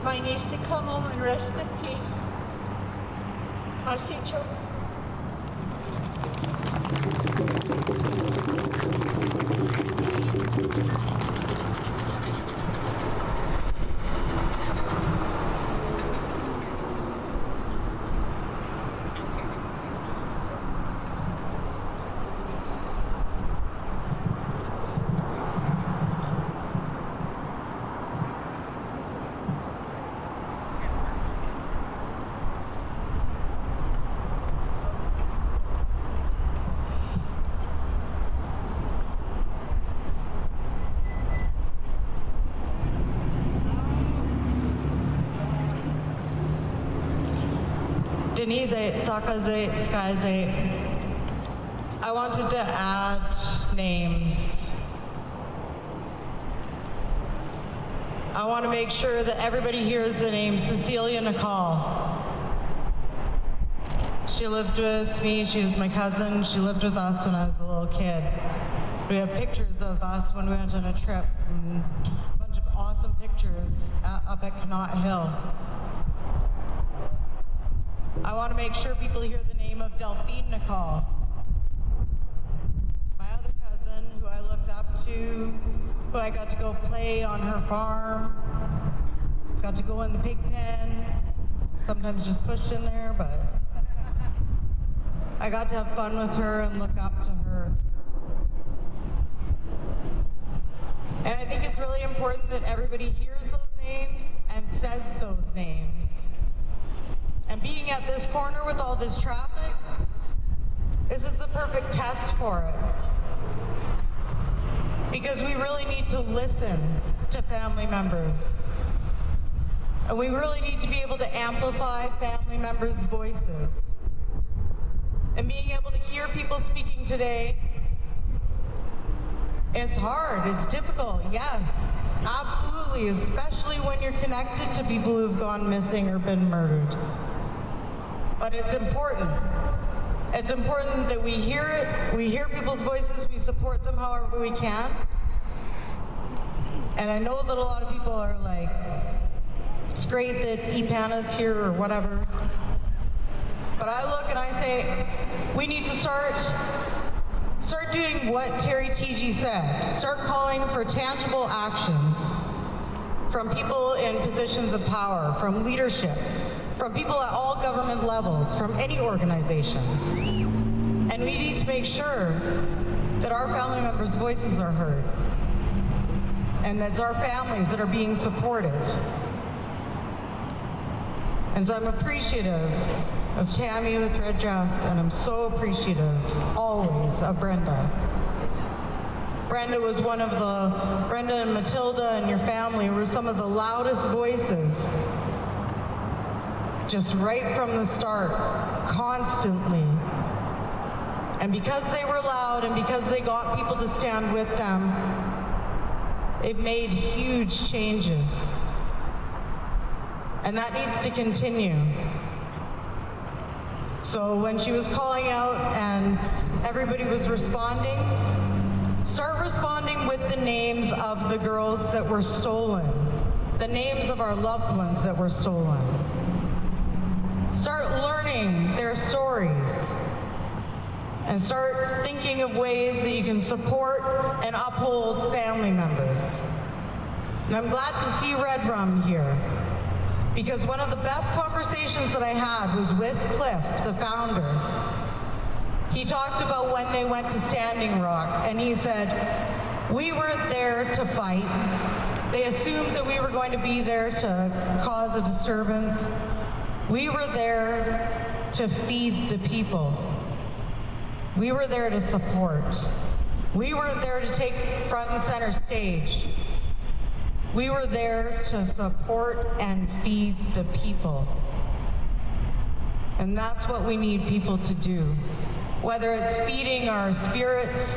my niece to come home and rest in peace. Masicho. Denise, Sakaze, Skyze. I wanted to add names. I want to make sure that everybody hears the name Cecilia Nicole. She lived with me, she was my cousin, she lived with us when I was a little kid. We have pictures of us when we went on a trip, and a bunch of awesome pictures up at Connaught Hill. I want to make sure people hear the name of Delphine Nicole. My other cousin, who I looked up to, who I got to go play on her farm, got to go in the pig pen, sometimes just pushed in there, but I got to have fun with her and look up to her. And I think it's really important that everybody hears those names and says those names. And being at this corner with all this traffic, this is the perfect test for it. Because we really need to listen to family members. And we really need to be able to amplify family members' voices. And being able to hear people speaking today, it's hard, it's difficult, yes, absolutely, especially when you're connected to people who've gone missing or been murdered. But it's important. It's important that we hear it, we hear people's voices, we support them however we can. And I know that a lot of people are like It's great that EPANA's here or whatever. But I look and I say, we need to start doing what Terry TG said. Start calling for tangible actions from people in positions of power, from leadership, from people at all government levels, from any organization. And we need to make sure that our family members' voices are heard, and that it's our families that are being supported. And so I'm appreciative of Tammy with Red Dress, and I'm so appreciative, always, of Brenda. Brenda was Brenda and Matilda and your family were some of the loudest voices, just right from the start, constantly. And because they were loud and because they got people to stand with them, it made huge changes. And that needs to continue. So when she was calling out and everybody was responding, start responding with the names of the girls that were stolen, the names of our loved ones that were stolen. Start learning their stories and start thinking of ways that you can support and uphold family members. And I'm glad to see Red Rum here, because one of the best conversations that I had was with Cliff, the founder. He talked about when they went to Standing Rock, and he said, we weren't there to fight. They assumed that we were going to be there to cause a disturbance. We were there to feed the people. We were there to support. We weren't there to take front and center stage. We were there to support and feed the people. And that's what we need people to do. Whether it's feeding our spirits,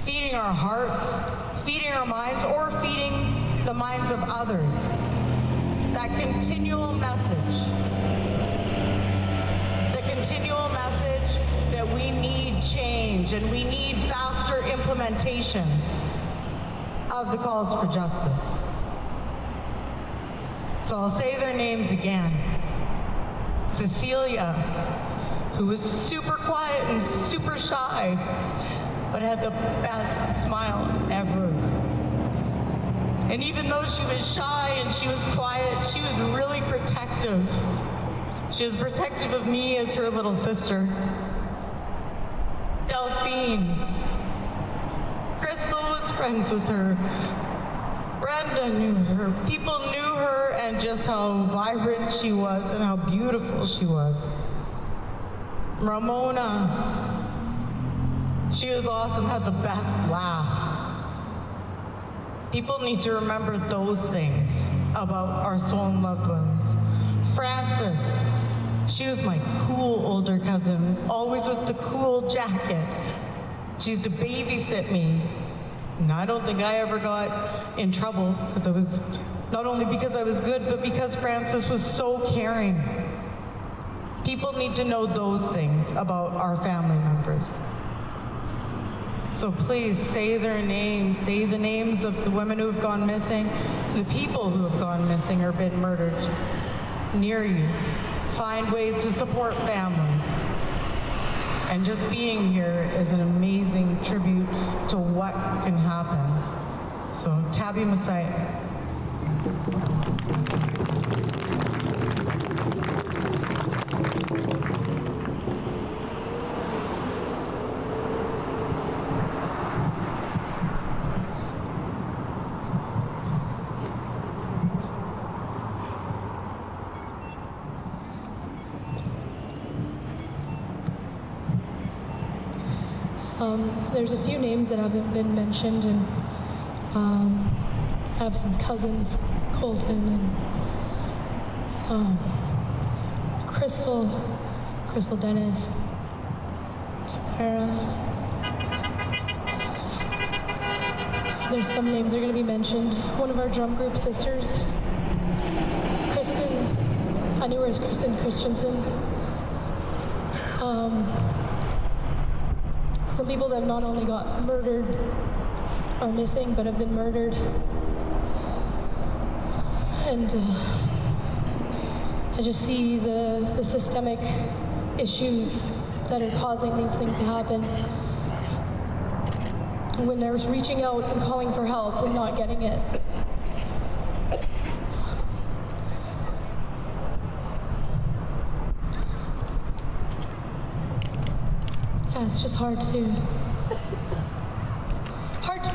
feeding our hearts, feeding our minds, or feeding the minds of others. That continual message. The continual message that we need change and we need faster implementation of the calls for justice. So I'll say their names again. Cecilia, who was super quiet and super shy, but had the best smile ever. And even though she was shy and she was quiet, she was really protective. She was protective of me as her little sister. Delphine. Crystal was friends with her. Brenda knew her. People knew her and just how vibrant she was and how beautiful she was. Ramona. She was awesome, had the best laugh. People need to remember those things about our stolen loved ones. Frances. She was my cool older cousin, always with the cool jacket. She used to babysit me. And I don't think I ever got in trouble because I was, not only because I was good, but because Frances was so caring. People need to know those things about our family members. So please say their names, say the names of the women who have gone missing, the people who have gone missing or been murdered near you. Find ways to support families. And just being here is an amazing tribute to what can happen. So, Tabby Messiah. There's a few names that haven't been mentioned, and I have some cousins, Colton and Crystal Dennis, Tamara. There's some names that are going to be mentioned. One of our drum group sisters, Kristen, I knew her as Kristen Christensen. Some people that have not only got murdered or missing, but have been murdered. and I just see the systemic issues that are causing these things to happen. When there's reaching out and calling for help and not getting it. Yeah, it's just hard to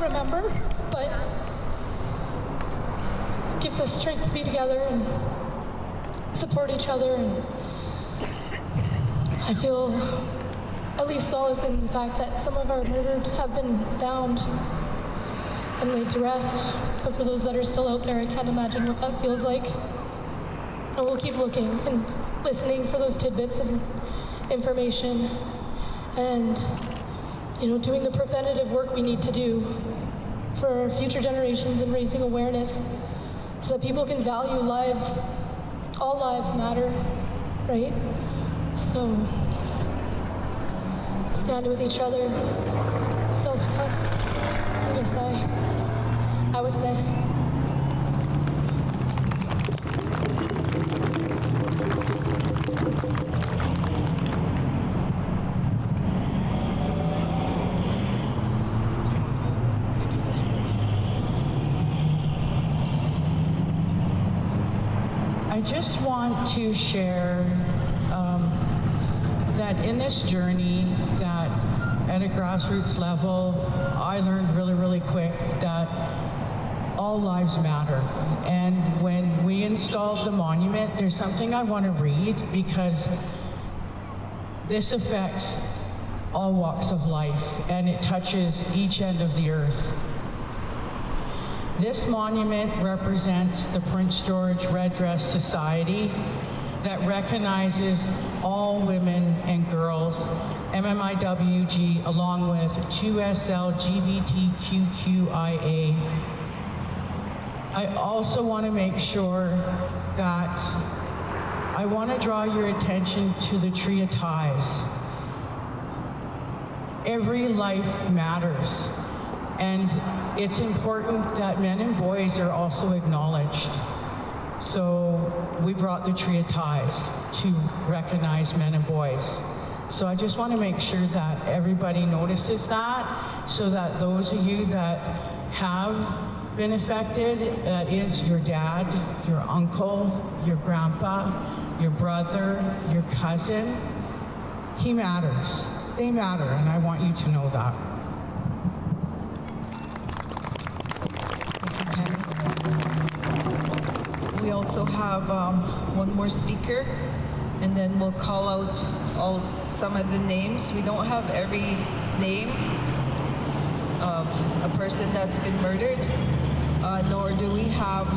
remember, but gives us strength to be together and support each other. And I feel at least solace in the fact that some of our murdered have been found and laid to rest. But for those that are still out there, I can't imagine what that feels like. And we'll keep looking and listening for those tidbits of information and, you know, doing the preventative work we need to do for our future generations and raising awareness so that people can value lives. All lives matter, right? So stand with each other, selfless, I guess I would say. I just want to share that in this journey, that at a grassroots level, I learned really, really quick that all lives matter. And when we installed the monument, there's something I want to read because this affects all walks of life and it touches each end of the earth. This monument represents the Prince George Red Dress Society that recognizes all women and girls, MMIWG, along with 2SLGBTQQIA. I also want to make sure that I want to draw your attention to the Tree of Ties. Every life matters. And it's important that men and boys are also acknowledged. So we brought the Tree of Ties to recognize men and boys. So I just want to make sure that everybody notices that, so that those of you that have been affected, that is your dad, your uncle, your grandpa, your brother, your cousin, he matters. They matter, and I want you to know that. We also have one more speaker, and then we'll call out some of the names. We don't have every name of a person that's been murdered, nor do we have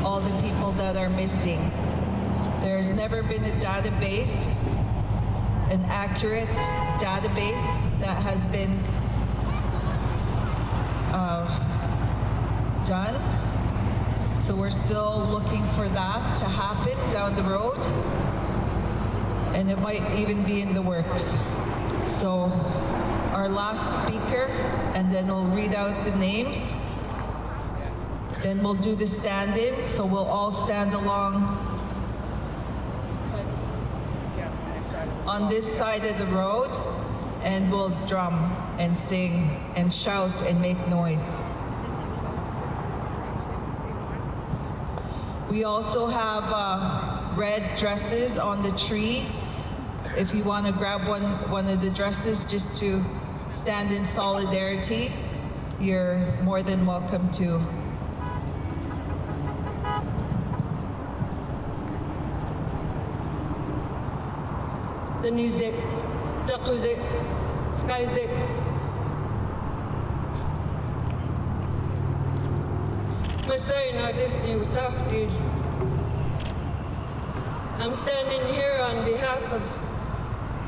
all the people that are missing. There's never been a database, an accurate database that has been done. So we're still looking for that to happen down the road, and it might even be in the works. So our last speaker, and then we'll read out the names. Then we'll do the stand-in, so we'll all stand along on this side of the road, and we'll drum and sing and shout and make noise. We also have red dresses on the tree. If you want to grab one of the dresses just to stand in solidarity, you're more than welcome to. The music, the music, skyzik. Masayna this new Tahdi. I'm standing here on behalf of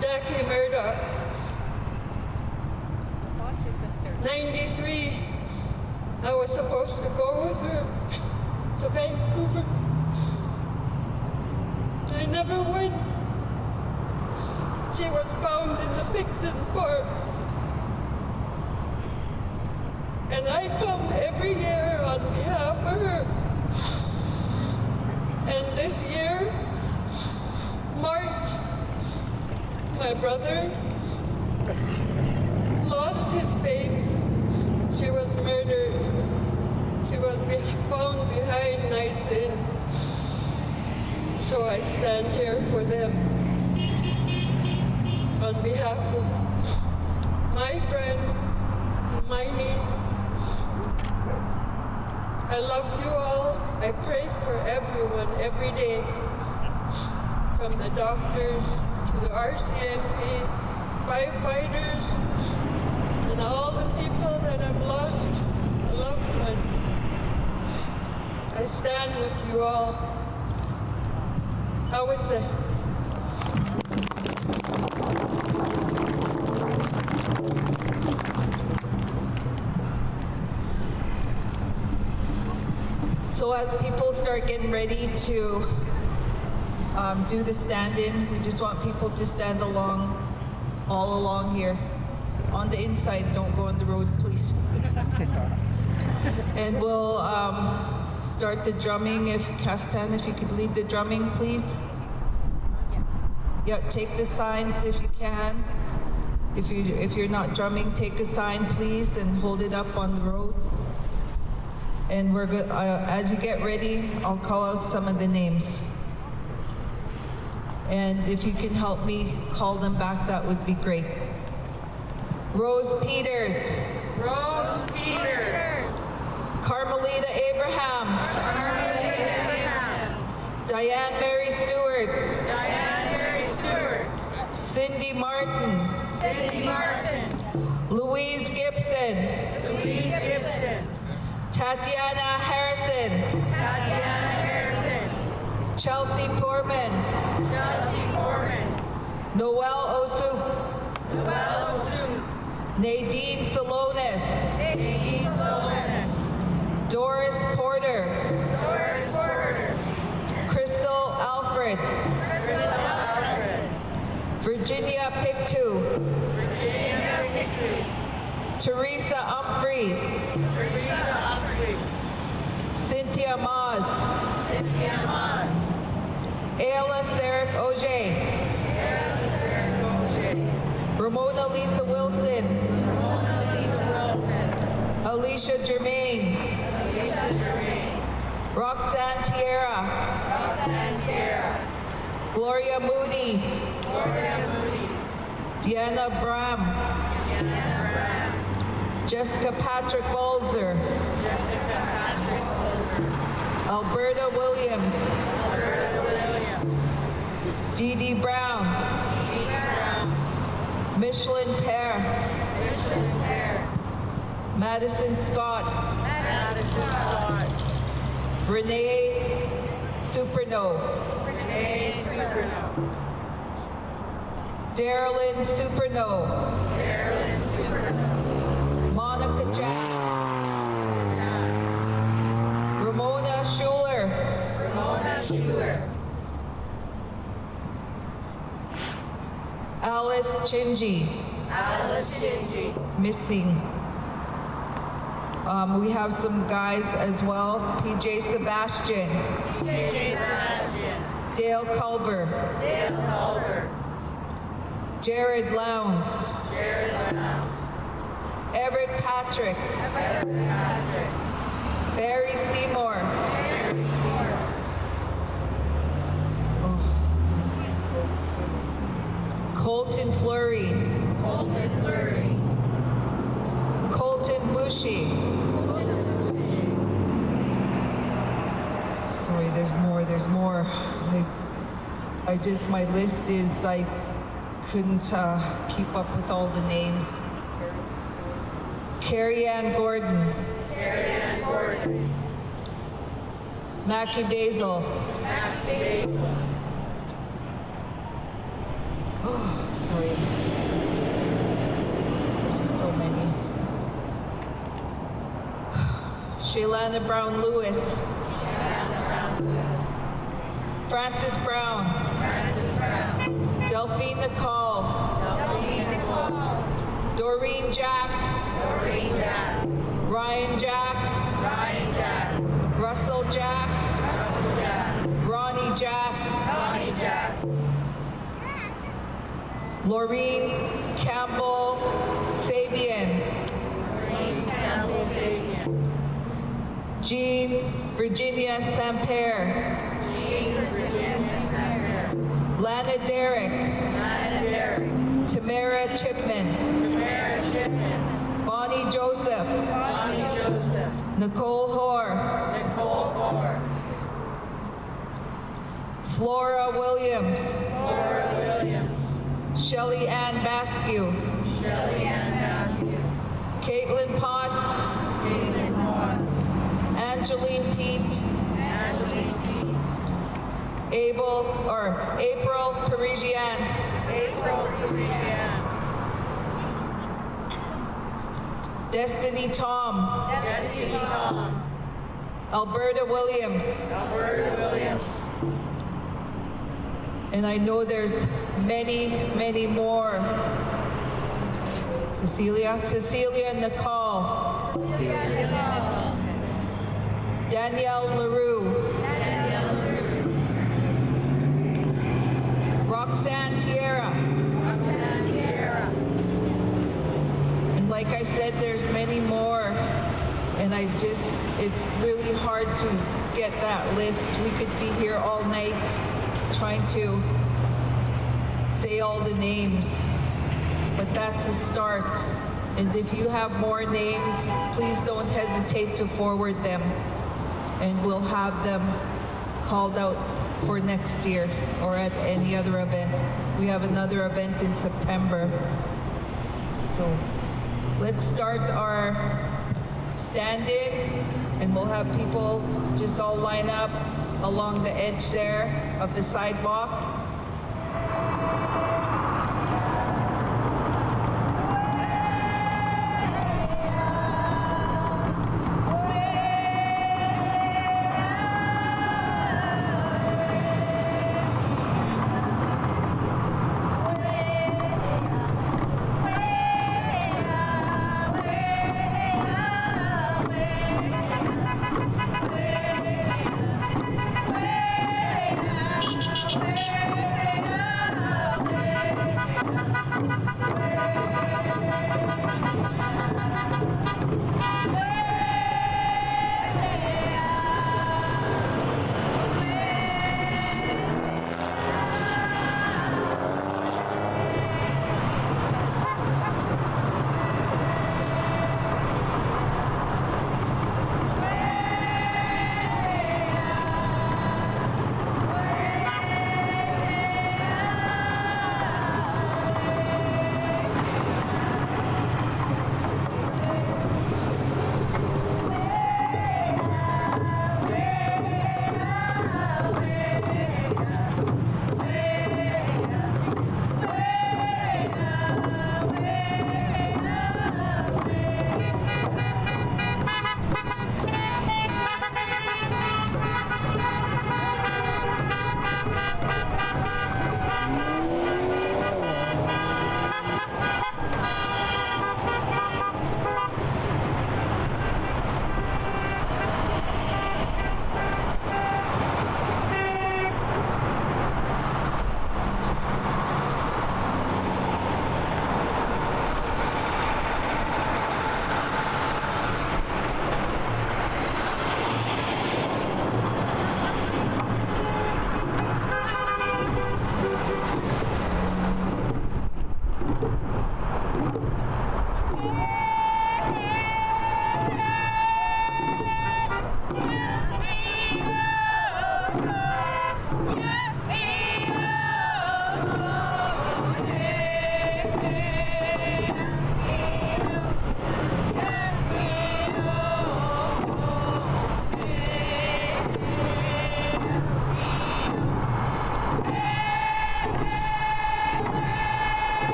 Jackie Murdoch. 93, I was supposed to go with her to Vancouver. I never went. She was found in the Picton Park. And I come every year on behalf of her. And this year, March, my brother lost his baby. She was murdered. She was found behind Knights Inn. So I stand here for them on behalf of my friend, my niece. I love you all. I pray for everyone every day, from the doctors to the RCMP, firefighters, and all the people that have lost a loved one. I stand with you all. How is it? So as people start getting ready to do the stand-in, we just want people to stand along, all along here. On the inside, don't go on the road, please. And we'll start the drumming. If Castan, if you could lead the drumming, please. Yeah, take the signs if you can. If you're not drumming, take a sign, please, and hold it up on the road. And we're good. As you get ready, I'll call out some of the names. And if you can help me call them back, that would be great. Rose Peters. Rose Peters. Carmelita Abraham. Carmelita Abraham. Diane Mary Stewart. Diane Mary Stewart. Cindy Martin. Cindy Martin. Louise Gibson. Louise Gibson. Tatiana Harrison. Tatiana Harrison. Chelsea Foreman. Chelsea Foreman. Noel Osu. Noel Osu. Nadine Salonis. Nadine Salonis. Doris Porter. Doris Porter. Crystal Alfred. Crystal Alfred. Virginia Pictou. Virginia Pictou. Teresa Humphrey. Teresa Humphrey. Cynthia Maz. Cynthia Maz. Ayla Sarek Oje. Ayla Sarek Oje. Ramona Lisa Wilson. Ramona Lisa Wilson. Alicia Germain. Alicia Germain. Roxanne Tierra. Roxanne Tierra. Gloria Moody. Gloria Moody. Deanna Bram. Deanna Bram. Jessica Patrick Balzer. Jessica Patrick Balzer. Alberta Williams. Alberta Williams. Dee Dee Brown. Dee Dee Brown. Michelin Pear. Michelin Pear. Madison Scott. Madison Scott. Renee Superno. Renee Superno. Darylyn Superno. Darylyn Superno. Monica Jack. Ramona Schuler. Ramona Schuler. Alice Chingy. Alice Chingy. Missing. We have some guys as well. PJ Sebastian. PJ Sebastian. Dale Culver. Dale Culver. Jared Lowndes. Jared Lowndes. Everett Patrick. Everett Patrick. Barry Seymour. Barry Seymour. Colton Fleury. Colton Fleury. Colton Bushy. Sorry, there's more. My list is, I couldn't keep up with all the names. Carrie Ann Gordon. Carrie Ann Gordon. Mackie Basil. Mackie Basil. Oh, sorry. There's just so many. Shaylana Brown Lewis. Francis Brown. Francis Brown. Delphine Nicole. Delphine Nicole. Doreen Jack. Doreen Jack. Ryan Jack. Ryan Jack. Russell Jack. Russell Jack. Ronnie Bonnie Jack. Laureen Campbell Fabian. Jean Virginia Samper. Lana Derrick. Tamara Chipman. Bonnie Joseph. Nicole Hoare. Flora Williams. Shelley Ann Baskew. Caitlin Potts. Angeline Pete. April Parisian. Destiny Tom. Alberta Williams. And I know there's many more. Cecilia Nicole. Danielle LaRue. Roxanne Tierra. And like I said, there's many more. And it's really hard to get that list. We could be here all night trying to say all the names. But that's a start. And if you have more names, please don't hesitate to forward them. And we'll have them called out for next year or at any other event. We have another event in September. So let's start our stand-in, and we'll have people just all line up along the edge there of the sidewalk.